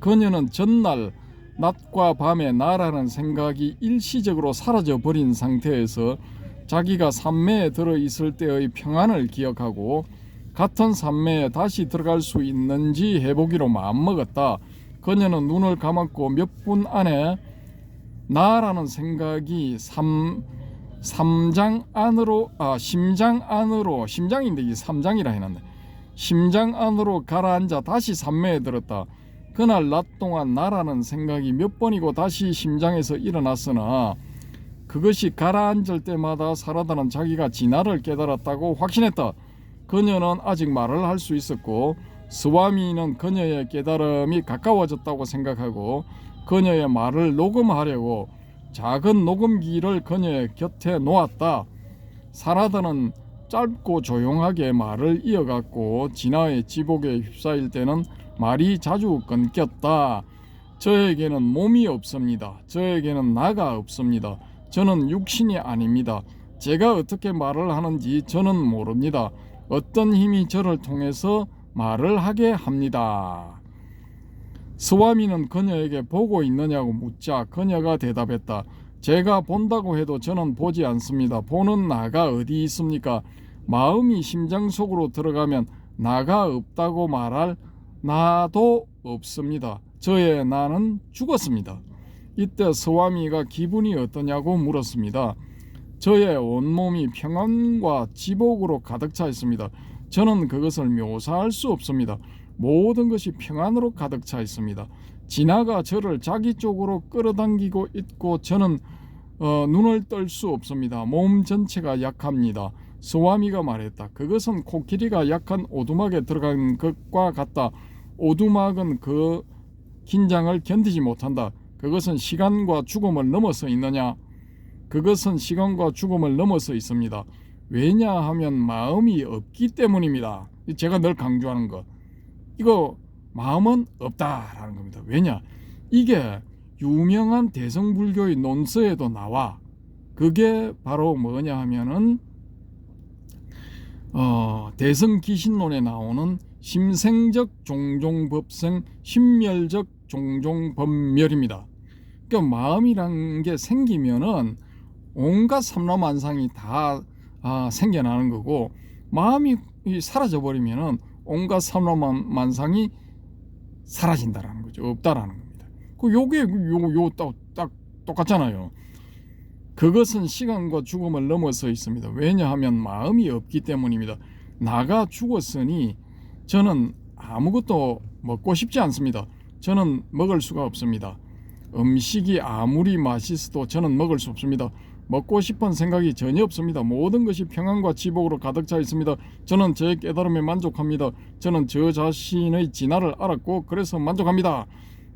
그녀는 전날 낮과 밤에 나라는 생각이 일시적으로 사라져버린 상태에서 자기가 삼매에 들어있을 때의 평안을 기억하고 같은 삼매에 다시 들어갈 수 있는지 해보기로 마음먹었다. 그녀는 눈을 감았고 몇 분 안에 나라는 생각이 심장 안으로 심장인데 이게 삼장이라 해놨네. 심장 안으로 가라앉아 다시 삼매에 들었다. 그날 낮 동안 나라는 생각이 몇 번이고 다시 심장에서 일어났으나 그것이 가라앉을 때마다 살아다는 자기가 진화를 깨달았다고 확신했다. 그녀는 아직 말을 할 수 있었고 스와미는 그녀의 깨달음이 가까워졌다고 생각하고 그녀의 말을 녹음하려고 작은 녹음기를 그녀의 곁에 놓았다. 사라다는 짧고 조용하게 말을 이어갔고 진화의 지복에 휩싸일 때는 말이 자주 끊겼다. 저에게는 몸이 없습니다. 저에게는 나가 없습니다. 저는 육신이 아닙니다. 제가 어떻게 말을 하는지 저는 모릅니다. 어떤 힘이 저를 통해서 말을 하게 합니다. 스와미는 그녀에게 보고 있느냐고 묻자 그녀가 대답했다. 제가 본다고 해도 저는 보지 않습니다. 보는 나가 어디 있습니까? 마음이 심장 속으로 들어가면 나가 없다고 말할 나도 없습니다. 저의 나는 죽었습니다. 이때 스와미가 기분이 어떠냐고 물었습니다. 저의 온몸이 평안과 지복으로 가득 차 있습니다. 저는 그것을 묘사할 수 없습니다. 모든 것이 평안으로 가득 차 있습니다. 진화가 저를 자기 쪽으로 끌어당기고 있고 저는 눈을 뜰 수 없습니다. 몸 전체가 약합니다. 스와미가 말했다. 그것은 코끼리가 약한 오두막에 들어간 것과 같다. 오두막은 그 긴장을 견디지 못한다. 그것은 시간과 죽음을 넘어서 있느냐? 그것은 시간과 죽음을 넘어서 있습니다. 왜냐하면 마음이 없기 때문입니다. 제가 늘 강조하는 것. 이거 마음은 없다라는 겁니다. 왜냐? 이게 유명한 대승불교의 논서에도 나와. 그게 바로 뭐냐 하면은 대승기신론에 나오는 심생적 종종법생 심멸적 종종법멸입니다. 그러니까 마음이란 게 생기면은 온갖 삼라만상이 다 생겨나는 거고, 마음이 사라져 버리면은 온갖 삼라만상이 사라진다라는 거죠. 없다라는 겁니다. 요게 딱 똑같잖아요. 그것은 시간과 죽음을 넘어서 있습니다. 왜냐하면 마음이 없기 때문입니다. 나가 죽었으니 저는 아무것도 먹고 싶지 않습니다. 저는 먹을 수가 없습니다. 음식이 아무리 맛있어도 저는 먹을 수 없습니다. 먹고 싶은 생각이 전혀 없습니다. 모든 것이 평안과 지복으로 가득 차 있습니다. 저는 제 깨달음에 만족합니다. 저는 저 자신의 진화를 알았고 그래서 만족합니다.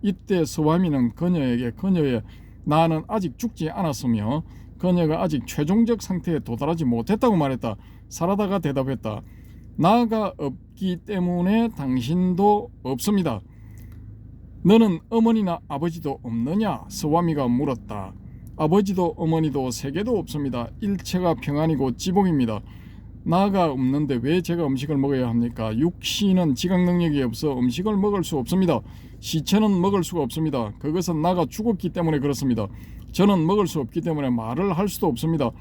이때 스와미는 그녀에게 그녀의 나는 아직 죽지 않았으며 그녀가 아직 최종적 상태에 도달하지 못했다고 말했다. 사라다가 대답했다. 나가 없기 때문에 당신도 없습니다. 너는 어머니나 아버지도 없느냐? 스와미가 물었다. 아버지도 어머니도 세계도 없습니다. 일체가 평안이고 지복입니다. 나가 없는데 왜 제가 음식을 먹어야 합니까? 육신은 지각 능력이 없어 음식을 먹을 수 없습니다. 시체는 먹을 수가 없습니다. 그것은 나가 죽었기 때문에 그렇습니다. 저는 먹을 수 없기 때문에 말을 할 수도 없습니다.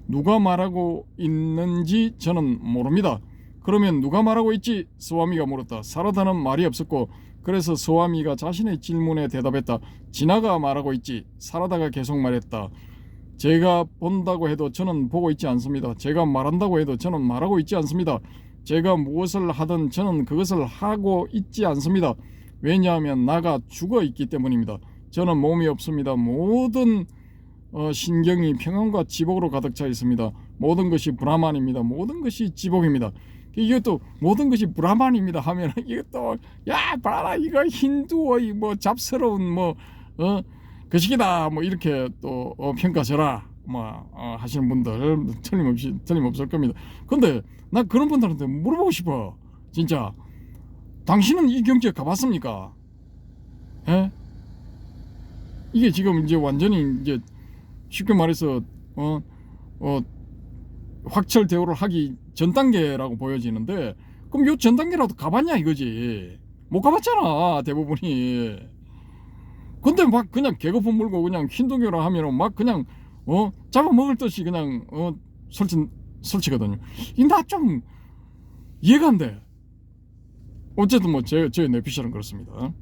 누가 말하고 있는지 저는 모릅니다. 그러면 누가 말하고 있지? 스와미가 물었다. 사라다는 말이 없었고 그래서 스와미가 자신의 질문에 대답했다. 진아가 말하고 있지. 사라다가 계속 말했다. 제가 본다고 해도 저는 보고 있지 않습니다. 제가 말한다고 해도 저는 말하고 있지 않습니다. 제가 무엇을 하든 저는 그것을 하고 있지 않습니다. 왜냐하면 나가 죽어 있기 때문입니다. 저는 몸이 없습니다. 모든 신경이 평안과 지복으로 가득 차 있습니다. 모든 것이 브라만입니다. 모든 것이 지복입니다. 이것도 모든 것이 브라만입니다 하면 이것도 야 봐라 이거 힌두의 뭐 잡스러운 거식이다 뭐 이렇게 또 평가져라 하시는 분들 틀림없을 겁니다. 근데 나 그런 분들한테 물어보고 싶어. 진짜 당신은 이 경지에 가봤습니까? 에? 이게 지금 이제 완전히 이제 쉽게 말해서 확철 대오를 하기 전 단계라고 보여지는데 그럼 요 전 단계라도 가봤냐 이거지. 못 가봤잖아 대부분이. 근데 막 그냥 개거품 물고 그냥 힌두교라 하면은 막 그냥 잡아먹을 듯이 그냥 설치거든요. 이 나 좀 이해가 안 돼. 어쨌든 뭐 저의 뇌피셜은 그렇습니다.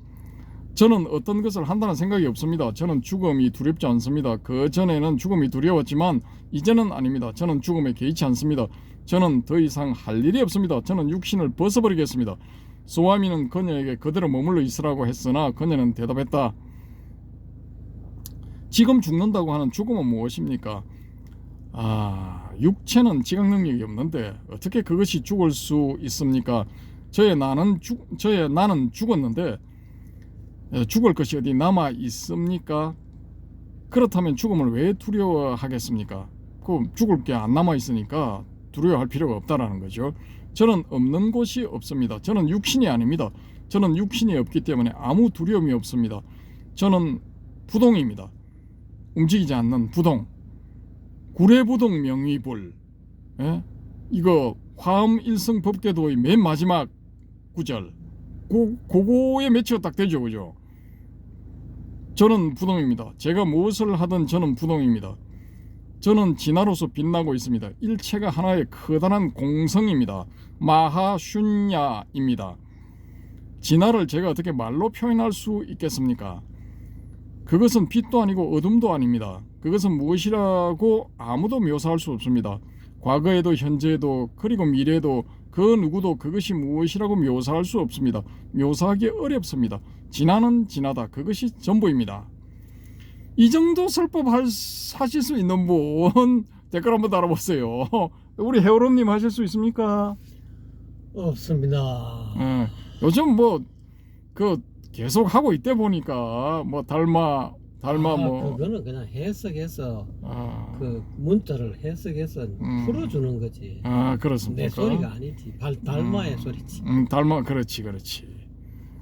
저는 어떤 것을 한다는 생각이 없습니다. 저는 죽음이 두렵지 않습니다. 그 전에는 죽음이 두려웠지만 이제는 아닙니다. 저는 죽음에 개의치 않습니다. 저는 더 이상 할 일이 없습니다. 저는 육신을 벗어버리겠습니다. 스와미는 그녀에게 그대로 머물러 있으라고 했으나 그녀는 대답했다. 지금 죽는다고 하는 죽음은 무엇입니까? 육체는 지각 능력이 없는데 어떻게 그것이 죽을 수 있습니까? 저의 나는 죽었는데 죽을 것이 어디 남아 있습니까? 그렇다면 죽음을 왜 두려워하겠습니까? 죽을 게 안 남아 있으니까 두려워할 필요가 없다라는 거죠. 저는 없는 곳이 없습니다. 저는 육신이 아닙니다. 저는 육신이 없기 때문에 아무 두려움이 없습니다. 저는 부동입니다. 움직이지 않는 부동. 구례부동 명의불. 예? 이거 화엄일성 법계도의 맨 마지막 구절. 그거에 매치가 딱 되죠, 그죠? 저는 부동입니다. 제가 무엇을 하든 저는 부동입니다. 저는 진화로서 빛나고 있습니다. 일체가 하나의 커다란 공성입니다. 마하슌야입니다. 진화를 제가 어떻게 말로 표현할 수 있겠습니까? 그것은 빛도 아니고 어둠도 아닙니다. 그것은 무엇이라고 아무도 묘사할 수 없습니다. 과거에도 현재에도 그리고 미래에도 그 누구도 그것이 무엇이라고 묘사할 수 없습니다. 묘사하기 어렵습니다. 진화는 진화다. 그것이 전부입니다. 이 정도 설법 하실 수 있는 분 댓글 한번 달아보세요. 우리 헤어롬님 하실 수 있습니까? 없습니다. 요즘 계속 하고 있다 보니까 달마 그거는 그냥 해석해서 그 문자를 해석해서 풀어주는 거지. 그렇습니까? 내 소리가 아니지. 달마의 소리지. 달마 그렇지.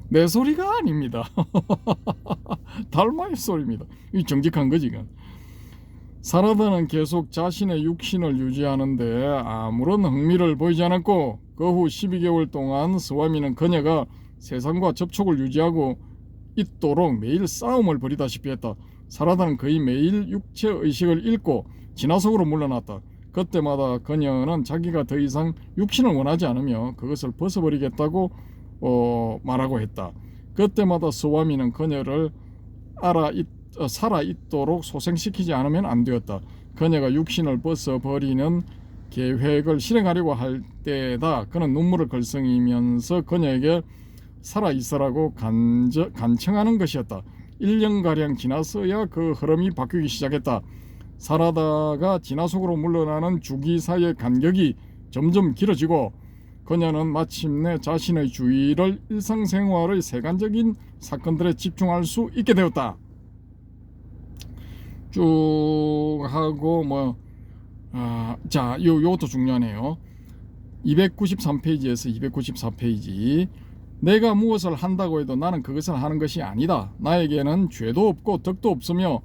내 소리가 아닙니다. 달마의 소리입니다. 이 정직한 거지. 사라다는 계속 자신의 육신을 유지하는데 아무런 흥미를 보이지 않았고 그 후 12개월 동안 스와미는 그녀가 세상과 접촉을 유지하고 있도록 매일 싸움을 벌이다시피 했다. 사라다는 거의 매일 육체 의식을 잃고 진화 속으로 물러났다. 그때마다 그녀는 자기가 더 이상 육신을 원하지 않으며 그것을 벗어버리겠다고 말하고 했다. 그때마다 스와미는 그녀를 살아있도록 소생시키지 않으면 안 되었다. 그녀가 육신을 벗어버리는 계획을 실행하려고 할 때에다 그는 눈물을 걸썽이면서 그녀에게 살아있으라고 간청하는 것이었다. 1년가량 지나서야 그 흐름이 바뀌기 시작했다. 살아다가 진화 속으로 물러나는 주기 사이의 간격이 점점 길어지고 그녀는 마침내 자신의 주의를 일상생활의 세간적인 사건들에 집중할 수 있게 되었다. 쭉 하고 자, 요것도 중요하네요. 293페이지에서 294페이지. 내가 무엇을 한다고 해도 나는 그것을 하는 것이 아니다. 나에게는 죄도 없고 덕도 없으며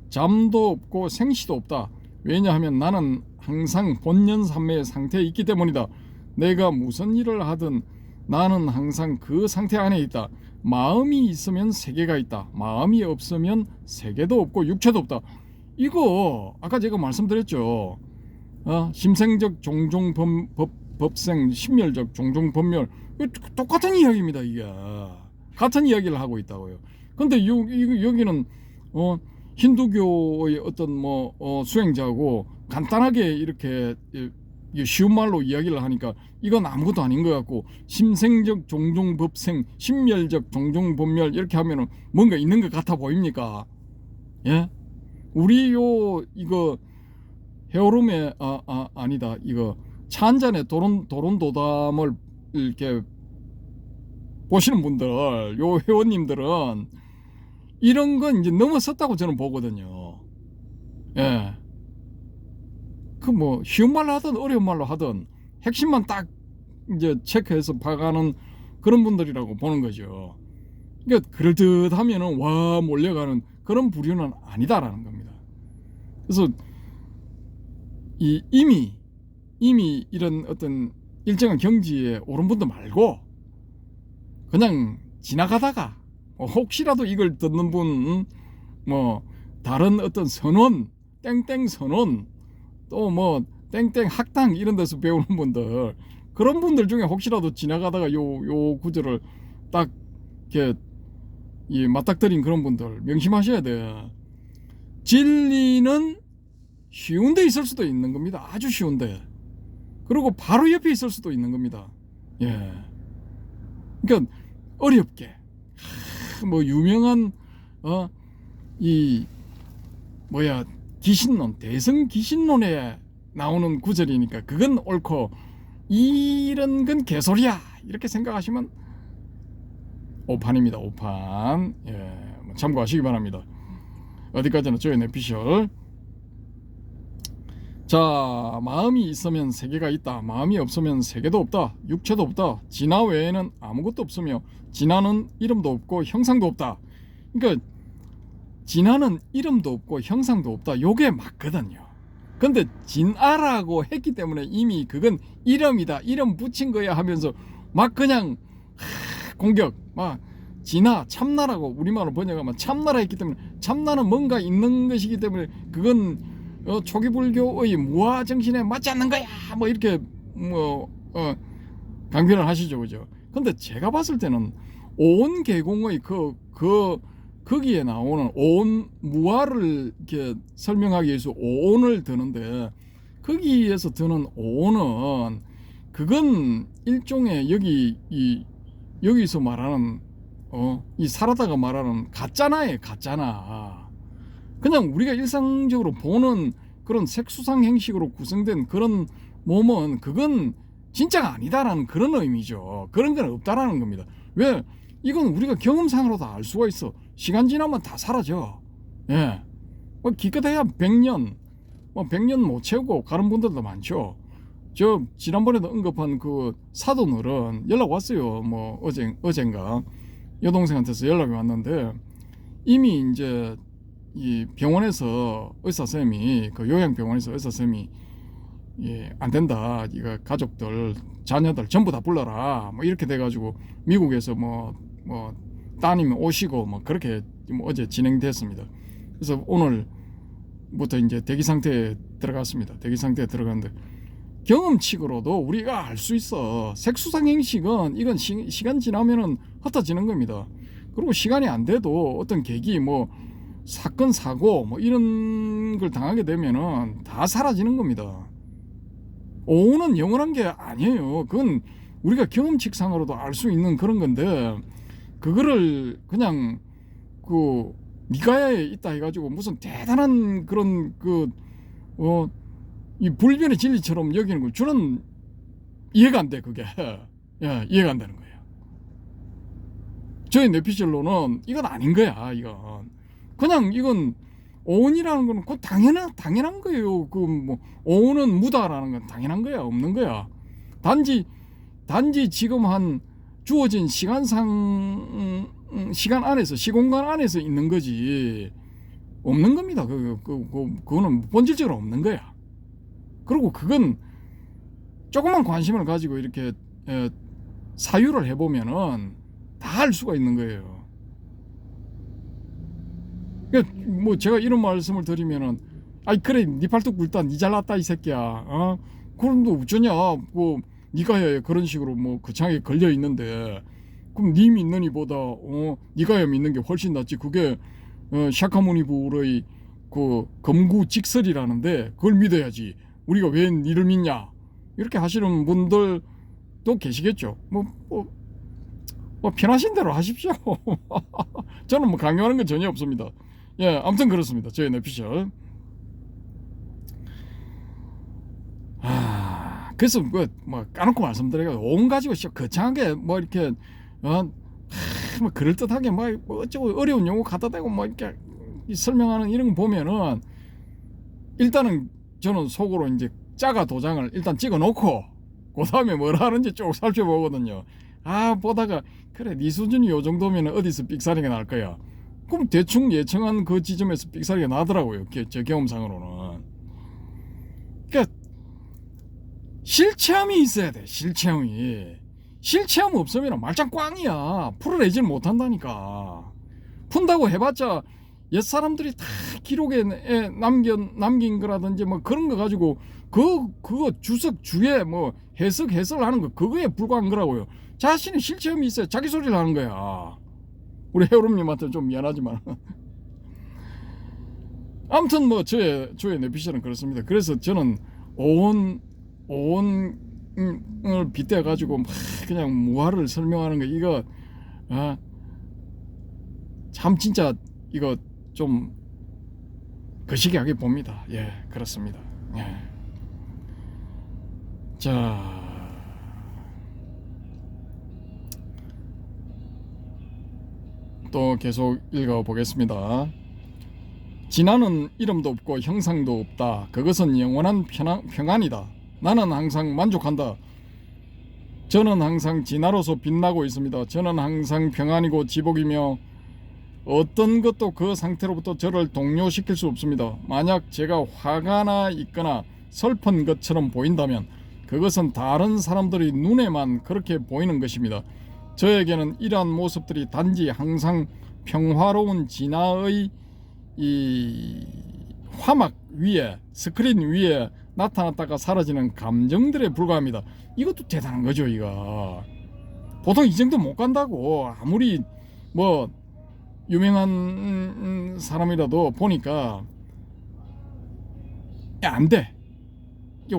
잠도 없고 생시도 없다. 왜냐하면 나는 항상 본연삼매의 상태에 있기 때문이다. 내가 무슨 일을 하든 나는 항상 그 상태 안에 있다. 마음이 있으면 세계가 있다. 마음이 없으면 세계도 없고 육체도 없다. 이거 아까 제가 말씀드렸죠. 심생적 종종 법생, 심멸적 종종 법멸, 똑같은 이야기입니다. 이게 같은 이야기를 하고 있다고요. 근데 여기는 힌두교의 어떤 수행자고 간단하게 이렇게 쉬운 말로 이야기를 하니까 이건 아무것도 아닌 것 같고, 심생적 종종 법생, 심멸적 종종 법멸 이렇게 하면은 뭔가 있는 것 같아 보입니까? 예? 우리 이거 헤어룸에 아니다, 이거 차 한 잔에 도론도담을 이렇게 보시는 분들, 요 회원님들은 이런 건 이제 넘어섰다고 저는 보거든요. 예. 그 쉬운 말로 하든 어려운 말로 하든 핵심만 딱 이제 체크해서 봐가는 그런 분들이라고 보는 거죠. 그러니까 그럴듯하면은 와 몰려가는 그런 부류는 아니다라는 겁니다. 그래서 이미 이런 어떤 일정한 경지에 오른 분도 말고 그냥 지나가다가 혹시라도 이걸 듣는 분 다른 어떤 선원, 땡땡 선원, 또 땡땡 학당 이런 데서 배우는 분들, 그런 분들 중에 혹시라도 지나가다가 요 구절을 딱 이렇게 맞닥뜨린 그런 분들 명심하셔야 돼. 진리는 쉬운 데 있을 수도 있는 겁니다. 아주 쉬운데. 그리고 바로 옆에 있을 수도 있는 겁니다. 예. 그러니까 어렵게 유명한 기신론, 대성 기신론에 나오는 구절이니까 그건 옳고 이런 건 개소리야 이렇게 생각하시면 오판입니다. 오판. 예, 참고하시기 바랍니다. 어디까지나 조연 에피셜. 자, 마음이 있으면 세계가 있다. 마음이 없으면 세계도 없다. 육체도 없다. 진화 외에는 아무것도 없으며 진화는 이름도 없고 형상도 없다. 그러니까 진화는 이름도 없고 형상도 없다. 요게 맞거든요. 근데 진화라고 했기 때문에 이미 그건 이름이다, 이름 붙인 거야 하면서 막 그냥 공격, 진화, 참나라고 우리말로 번역하면 참나라 했기 때문에, 참나는 뭔가 있는 것이기 때문에 그건 초기 불교의 무아 정신에 맞지 않는 거야 이렇게 강변을 하시죠, 그죠? 근데 제가 봤을 때는 온 계공의 거기에 나오는 온 무아를 이렇게 설명하기 위해서 오온을 드는데, 거기에서 드는 오온은 그건 일종의 여기서 말하는 이 살아다가 말하는 가짜나예요. 가짜나. 그냥 우리가 일상적으로 보는 그런 색수상 행식으로 구성된 그런 몸은 그건 진짜가 아니다라는 그런 의미죠. 그런 건 없다라는 겁니다. 왜? 이건 우리가 경험상으로 다 알 수가 있어. 시간 지나면 다 사라져. 예. 기껏해야 100년, 100년 못 채우고 가는 분들도 많죠. 저 지난번에도 언급한 그 사돈어른 연락 왔어요. 어젠가 여동생한테서 연락이 왔는데, 이미 이제 이 병원에서 의사쌤이, 그 요양병원에서 의사쌤이 안 된다, 이거 가족들 자녀들 전부 다 불러라 이렇게 돼가지고 미국에서 따님이 오시고 그렇게 어제 진행됐습니다. 그래서 오늘부터 이제 대기 상태에 들어갔습니다. 대기 상태에 들어갔는데, 경험칙으로도 우리가 알 수 있어. 색수상 행식은 이건 시간 지나면은 흩어지는 겁니다. 그리고 시간이 안 돼도 어떤 계기 사건 사고 이런 걸 당하게 되면은 다 사라지는 겁니다. 오는 영원한 게 아니에요. 그건 우리가 경험칙상으로도 알 수 있는 그런 건데, 그거를 그냥 니가야에 있다 해가지고 무슨 대단한 그런 이 불변의 진리처럼 여기는 걸 저는 이해가 안 돼. 그게 예, 이해가 안 되는 거예요. 저희 뇌피셜로는 이건 아닌 거야. 이건 그냥 이건 오온이라는 거는 그 당연한 거예요. 그 뭐 오온은 무다라는 건 당연한 거야. 없는 거야. 단지 지금 한 주어진 시간상 시간 안에서 시공간 안에서 있는 거지 없는 겁니다. 그거는 본질적으로 없는 거야. 그리고 그건 조금만 관심을 가지고 이렇게 사유를 해보면은 다 알 수가 있는 거예요. 뭐 제가 이런 말씀을 드리면은 아이 그래 니 팔뚝 굵다 니 잘났다 이 새끼야. 그럼 너 어쩌냐 뭐 니가야에 그런 식으로 뭐 거창하게 걸려 있는데 그럼 니 믿는 이보다 니가야 믿는 게 훨씬 낫지. 그게 샤카무니부의 그 검구직설이라는데 그걸 믿어야지. 우리가 왜 니를 믿냐 이렇게 하시는 분들도 계시겠죠. 뭐 편하신 대로 하십시오. 저는 뭐 강요하는 건 전혀 없습니다. 예, 아무튼 그렇습니다. 저희 뇌피셜. 그래서 뭐 까놓고 말씀드려요. 온 가지고 거창하게 뭐 이렇게 뭐 그럴 듯하게 뭐 어쩌고 어려운 용어 갖다 대고 뭐 이렇게 설명하는 이런 거 보면은 일단은 저는 속으로 이제 짜가 도장을 일단 찍어 놓고 그 다음에 뭘 하는지 쭉 살펴보거든요. 보다가 그래 네 수준이 요 정도면 어디서 삑사리가 날 거야. 그럼 대충 예청한 그 지점에서 삑사리가 나더라고요. 제 경험상으로는. 그러니까 실체함이 있어야 돼. 실체함 없으면 말짱 꽝이야. 풀어내질 못한다니까. 푼다고 해봤자 옛 사람들이 다 기록에 남긴 거라든지 뭐 그런 거 가지고 그거 주에 뭐 해설하는 거 그거에 불과한 거라고요. 자신의 실체함이 있어야 자기 소리를 하는 거야. 우리 해오름님한테 좀 미안하지만 아무튼 뭐 저의 뇌피셜은 그렇습니다. 그래서 저는 오온을 빗대 가지고 막 그냥 무화를 설명하는 거 이거 참 진짜 이거 좀 거시기하게 봅니다. 예, 그렇습니다. 예. 자, 또 계속 읽어보겠습니다. 진화는 이름도 없고 형상도 없다. 그것은 영원한 평안이다. 나는 항상 만족한다. 저는 항상 진화로서 빛나고 있습니다. 저는 항상 평안이고 지복이며 어떤 것도 그 상태로부터 저를 동요시킬 수 없습니다. 만약 제가 화가 나 있거나 슬픈 것처럼 보인다면 그것은 다른 사람들이 눈에만 그렇게 보이는 것입니다. 저에게는 이러한 모습들이 단지 항상 평화로운 진화의 이 화막 위에 스크린 위에 나타났다가 사라지는 감정들에 불과합니다. 이것도 대단한 거죠. 이거 보통 이 정도 못 간다고. 아무리 뭐 유명한 사람이라도 보니까 안 돼.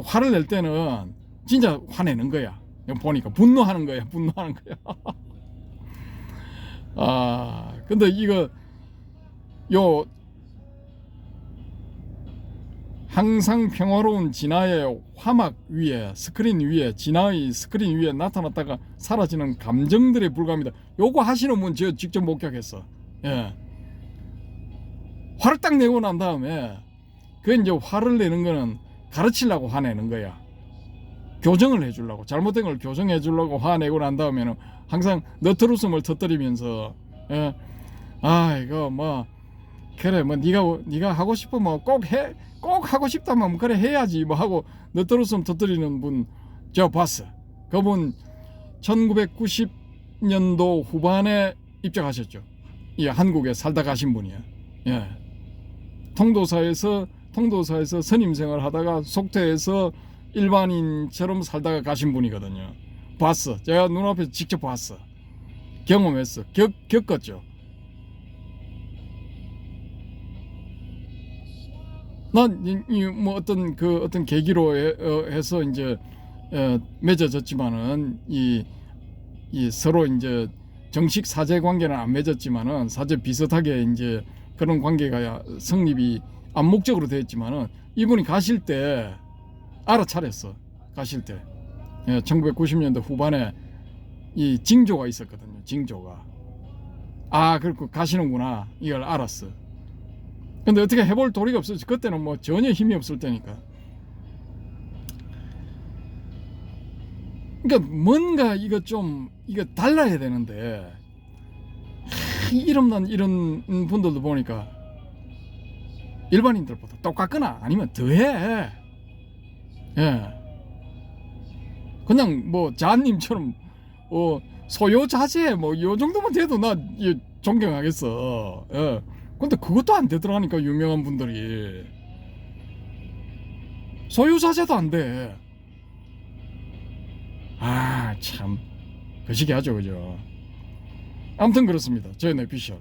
화를 낼 때는 진짜 화내는 거야. 보니까 분노하는 거야. 근데 이거 항상 평화로운 진화의 화막 위에 스크린 위에 진화의 스크린 위에 나타났다가 사라지는 감정들에 불과합니다. 요거 하시는 분 저 직접 목격했어. 예. 화를 딱 내고 난 다음에 그 이제 화를 내는 거는 가르치려고 화내는 거야. 교정을 해주려고, 잘못된 걸 교정해 주려고 화내고 난 다음에는 항상 너트루스을 터뜨리면서 이거 뭐 그래 뭐 네가 하고 싶으면 꼭 하고 싶다면 그래 해야지 뭐 하고 너트루스 터뜨리는 분 저 봤어. 그분 1990년도 후반에 입장하셨죠. 예, 한국에 살다 가신 분이야. 예. 통도사에서 선임 생활하다가 속태에서 일반인처럼 살다가 가신 분이거든요. 봤어. 제가 눈앞에서 직접 봤어. 경험했어. 겪었죠. 난 뭐 어떤 계기로 해서 이제 맺어졌지만은 이 서로 이제 정식 사제 관계는 안 맺었지만은 사제 비슷하게 이제 그런 관계가 성립이 암묵적으로 되었지만은 이분이 가실 때 알아차렸어. 가실 때 1990년대 후반에 이 징조가 있었거든요. 징조가. 아, 그렇고 가시는구나 이걸 알았어. 근데 어떻게 해볼 도리가 없었지. 그때는 뭐 전혀 힘이 없을 때니까. 그러니까 뭔가 이거 달라야 되는데 이름난 이런 분들도 보니까 일반인들보다 똑같거나 아니면 더해. 그냥 뭐 자님처럼 소요자제 뭐 요 정도만 돼도 나 존경하겠어. 근데 그것도 안 되더라니까. 유명한 분들이 소요자제도 안 돼. 아, 참 거시기하죠, 그죠? 아무튼 그렇습니다. 저의 뇌피셜.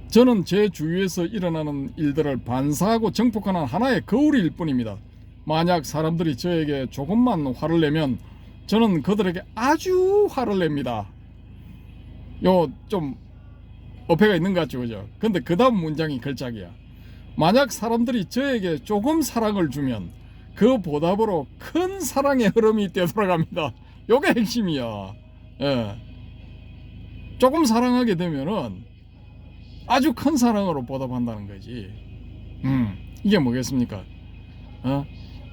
저는 제 주위에서 일어나는 일들을 반사하고 정복하는 하나의 거울일 뿐입니다. 만약 사람들이 저에게 조금만 화를 내면 저는 그들에게 아주 화를 냅니다. 요 좀 어폐가 있는 것 같죠, 그죠? 근데 그 다음 문장이 걸작이야. 만약 사람들이 저에게 조금 사랑을 주면 그 보답으로 큰 사랑의 흐름이 되돌아갑니다. 요게 핵심이야. 조금 사랑하게 되면은 아주 큰 사랑으로 보답한다는 거지. 이게 뭐겠습니까?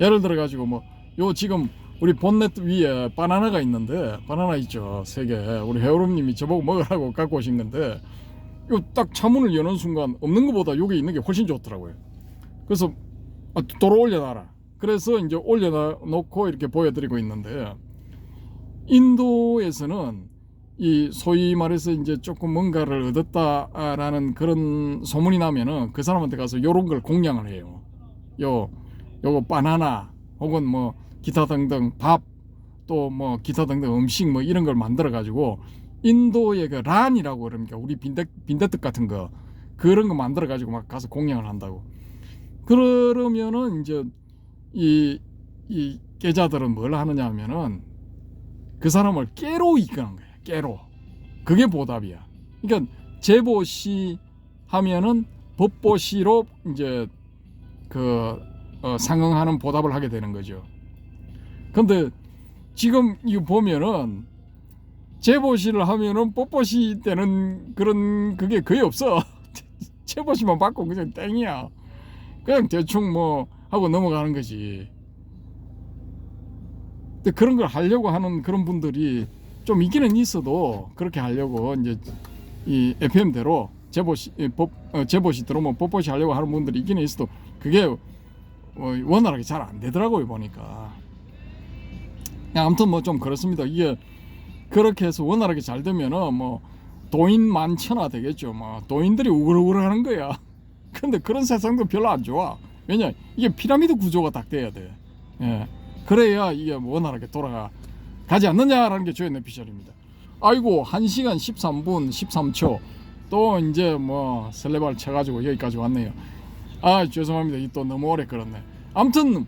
예를 들어 가지고 뭐 요 지금 우리 본넷 위에 바나나가 있는데, 바나나 있죠, 3개. 우리 해오름님이 저보고 먹으라고 갖고 오신 건데, 요 딱 차문을 여는 순간 없는 것보다 요게 있는 게 훨씬 좋더라고요. 그래서 도로 올려놔라. 그래서 이제 올려놓고 이렇게 보여드리고 있는데, 인도에서는 이 소위 말해서 이제 조금 뭔가를 얻었다라는 그런 소문이 나면은 그 사람한테 가서 요런 걸 공양을 해요. 요거 바나나 혹은 뭐 기타 등등 밥, 또 뭐 기타 등등 음식 뭐 이런 걸 만들어 가지고 인도의 그 란이라고 그럽니까? 우리 빈대떡 같은 거, 그런 거 만들어 가지고 막 가서 공양을 한다고. 그러면은 이제 이 깨자들은 뭘 하느냐 하면은 그 사람을 깨로 이끄는 거야. 깨로. 그게 보답이야. 그러니까 제보시 하면은 법보시로 이제 상응하는 보답을 하게 되는 거죠. 근데 지금 이거 보면은 제보시를 하면은 법보시 되는 그런 그게 거의 없어. 제보시만 받고 그냥 땡이야. 그냥 대충 뭐 하고 넘어가는 거지. 근데 그런 걸 하려고 하는 그런 분들이 좀 있기는 있어도, 그렇게 하려고 이제 이 FM대로 제보시 들어오면 법보시 하려고 하는 분들이 있기는 있어도 그게 원활하게 잘 안 되더라고요, 보니까. 아무튼 뭐 좀 그렇습니다. 이게 그렇게 해서 원활하게 잘 되면은 뭐 도인 만천하 되겠죠. 뭐 도인들이 우글우글 하는 거야. 근데 그런 세상도 별로 안 좋아. 왜냐, 이게 피라미드 구조가 딱 돼야 돼. 그래야 이게 원활하게 돌아가지 않느냐라는 게 저의 뇌피셜입니다. 아이고, 1시간 13분 13초 또 이제 뭐 설레발 쳐가지고 여기까지 왔네요. 아, 죄송합니다. 또 너무 오래 끌었네. 아무튼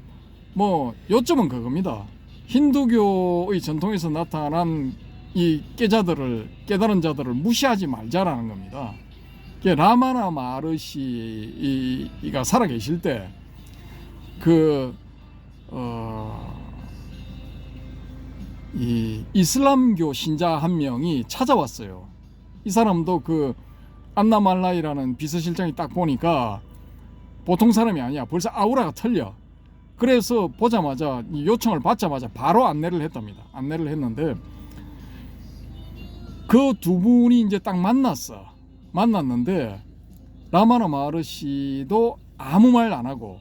뭐 요점은 그겁니다. 힌두교의 전통에서 나타난 이 깨달은 자들을 무시하지 말자라는 겁니다. 라마나 마르시가 살아계실 때 이 이슬람교 신자 한 명이 찾아왔어요. 이 사람도 그 안나말라이라는 비서실장이 딱 보니까 보통 사람이 아니야. 벌써 아우라가 틀려. 그래서 보자마자, 요청을 받자마자 바로 안내를 했답니다. 안내를 했는데 그 두 분이 이제 딱 만났는데 라마나 마르시도 아무 말 안 하고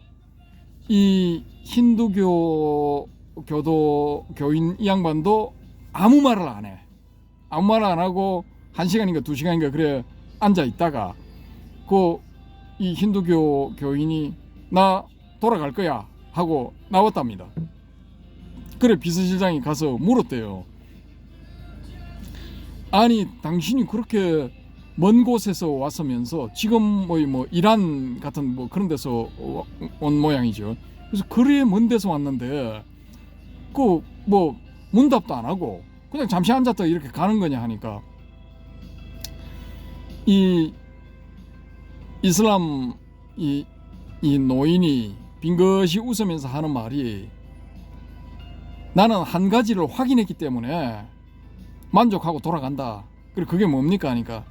이 힌두교 교인 이 양반도 아무 말을 안 해. 아무 말 안 하고 1시간인가 2시간인가 그래 앉아 있다가 이 힌두교 교인이 나 돌아갈 거야 하고 나왔답니다. 그래 비서실장이 가서 물었대요. 아니, 당신이 그렇게 먼 곳에서 왔으면서 지금 뭐 이란 같은 뭐 그런 데서 온 모양이죠. 그래서 그래 먼 데서 왔는데 뭐 문답도 안 하고 그냥 잠시 앉았다 이렇게 가는 거냐 하니까 이 이슬람 이 노인이 빙긋이 웃으면서 하는 말이 나는 한 가지를 확인했기 때문에 만족하고 돌아간다. 그리고 그게 뭡니까 하니까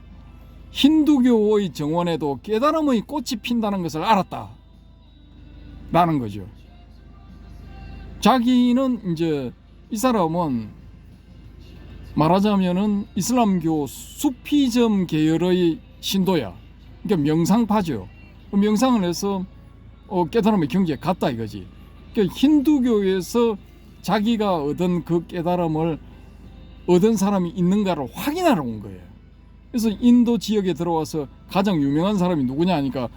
힌두교의 정원에도 깨달음의 꽃이 핀다는 것을 알았다 라는 거죠. 자기는 이제 이 사람은 말하자면은 이슬람교 수피즘 계열의 신도야. 그러니까 명상파죠. 명상을 해서 깨달음의 경지에 갔다 이거지. 그러니까 힌두교에서 자기가 얻은 그 깨달음을 얻은 사람이 있는가를 확인하러 온 거예요. 그래서 인도 지역에 들어와서 가장 유명한 사람이 누구냐 하니까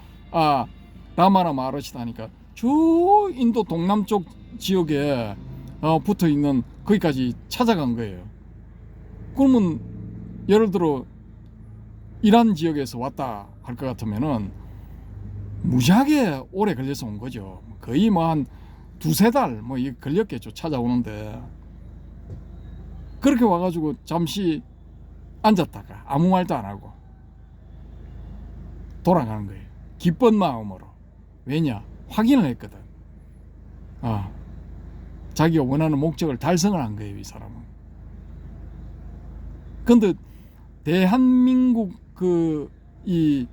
라마나 마하라시다 하니까 저 인도 동남쪽 지역에 붙어 있는 거기까지 찾아간 거예요. 그러면 예를 들어 이란 지역에서 왔다 할 것 같으면은 무지하게 오래 걸려서 온 거죠. 거의 뭐 한 두세 달 뭐 걸렸겠죠. 찾아오는데 그렇게 와가지고 잠시 앉았다가 아무 말도 안 하고 돌아가는 거예요. 기쁜 마음으로. 왜냐? 확인을 했거든. 자기가 원하는 목적을 달성을 한 거예요, 이 사람은. 근데 대한민국 이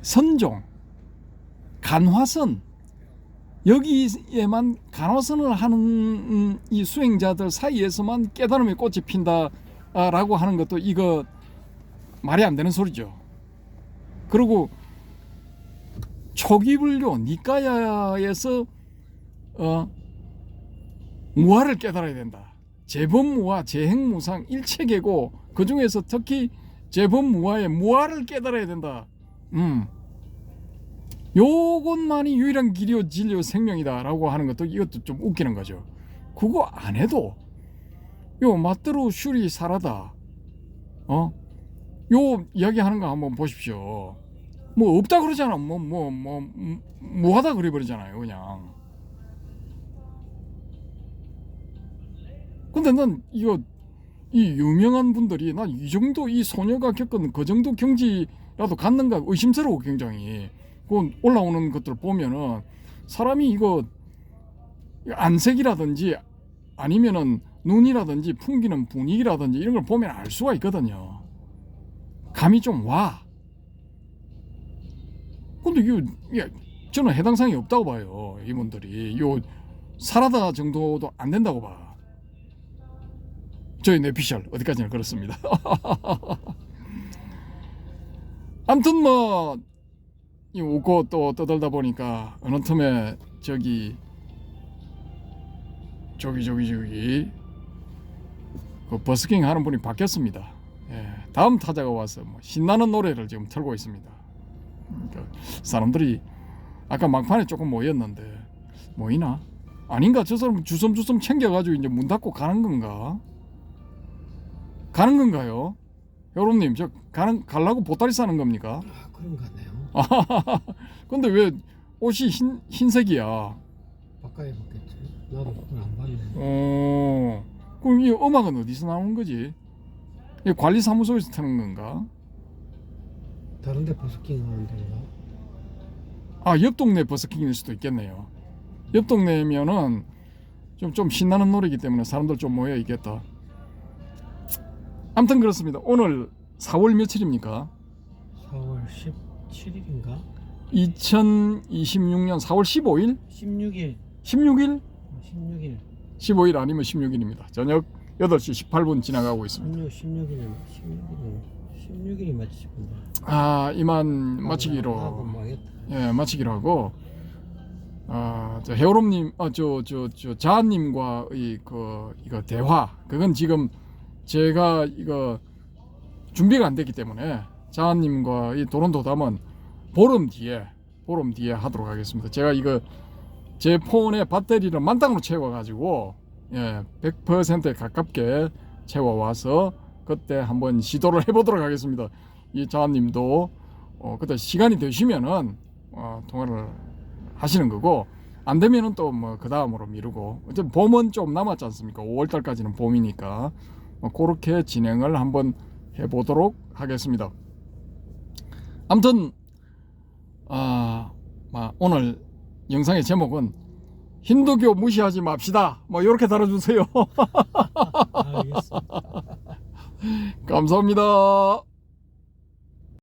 선종 간화선 여기에만 간화선을 하는 이 수행자들 사이에서만 깨달음의 꽃이 핀다라고 하는 것도 이거 말이 안 되는 소리죠. 그리고 초기불교 니까야에서 무아를 깨달아야 된다. 재범무아, 재행무상, 일체계고 그 중에서 특히 재범무아의 무아를 깨달아야 된다. 요것만이 유일한 길이요 진리요 생명이다라고 하는 것도 이것도 좀 웃기는 거죠. 그거 안 해도 요 마트로 슈리 사라다 요 이야기하는 거 한번 보십시오. 뭐 없다 그러잖아. 뭐하다 그래 버리잖아요 그냥. 근데 난 이 유명한 분들이 난 이 정도 이 소녀가 겪은 그 정도 경지라도 갔는가 의심스러워 굉장히. 그 올라오는 것들 보면은 사람이 이거 안색이라든지 아니면은 눈이라든지 풍기는 분위기라든지 이런 걸 보면 알 수가 있거든요. 감이 좀 와. 근데 저는 해당 사항이 없다고 봐요. 이분들이 사라다 정도도 안 된다고 봐. 저희 내피셜 어디까지나 그렇습니다. 아무튼 뭐 웃고 또 떠들다 보니까 어느 틈에 저기 그 버스킹 하는 분이 바뀌었습니다. 다음 타자가 와서 뭐 신나는 노래를 지금 틀고 있습니다. 그러니까 사람들이 아까 막판에 조금 모였는데 모이나? 아닌가? 저 사람 주섬주섬 챙겨가지고 이제 문 닫고 가는 건가? 가는 건가요? 여러분님 저 가려고 보따리 싸는 겁니까? 그런 거 같네요. 근데 왜 옷이 흰색이야? 바꿔야 봤겠지. 나도 그걸 안 봤네. 그럼 이 음악은 어디서 나오는 거지? 이 관리사무소에서 트는 건가? 다른 데 버스킹 하는 데인가? 옆 동네 버스킹일 수도 있겠네요. 옆 동네면은 좀 신나는 노래이기 때문에 사람들 좀 모여 있겠다. 아무튼 그렇습니다. 오늘 4월 며칠입니까? 4월 17일인가? 2026년 4월 15일? 16일. 16일? 16일. 15일 아니면 16일입니다. 저녁 8시 18분 지나가고 있습니다. 16일이 맞지 싶은데. 이만 마치기로. 마치기로 하고. 저 헤어롬님, 자한님과의 이거 대화. 그건 지금 제가 이거 준비가 안 됐기 때문에 자한님과의 도론도담은 보름 뒤에 하도록 하겠습니다. 제가 이거 제 폰에 배터리를 만땅으로 채워가지고 100%에 가깝게 채워와서 그때 한번 시도를 해보도록 하겠습니다. 이 자한님도 그때 시간이 되시면은 통화를 하시는 거고 안 되면은 또 뭐 그 다음으로 미루고 어쨌든 봄은 좀 남았지 않습니까? 5월달까지는 봄이니까 그렇게 진행을 한번 해보도록 하겠습니다. 아무튼 오늘 영상의 제목은 힌두교 무시하지 맙시다. 뭐 이렇게 달아주세요. 알겠습니다. 감사합니다.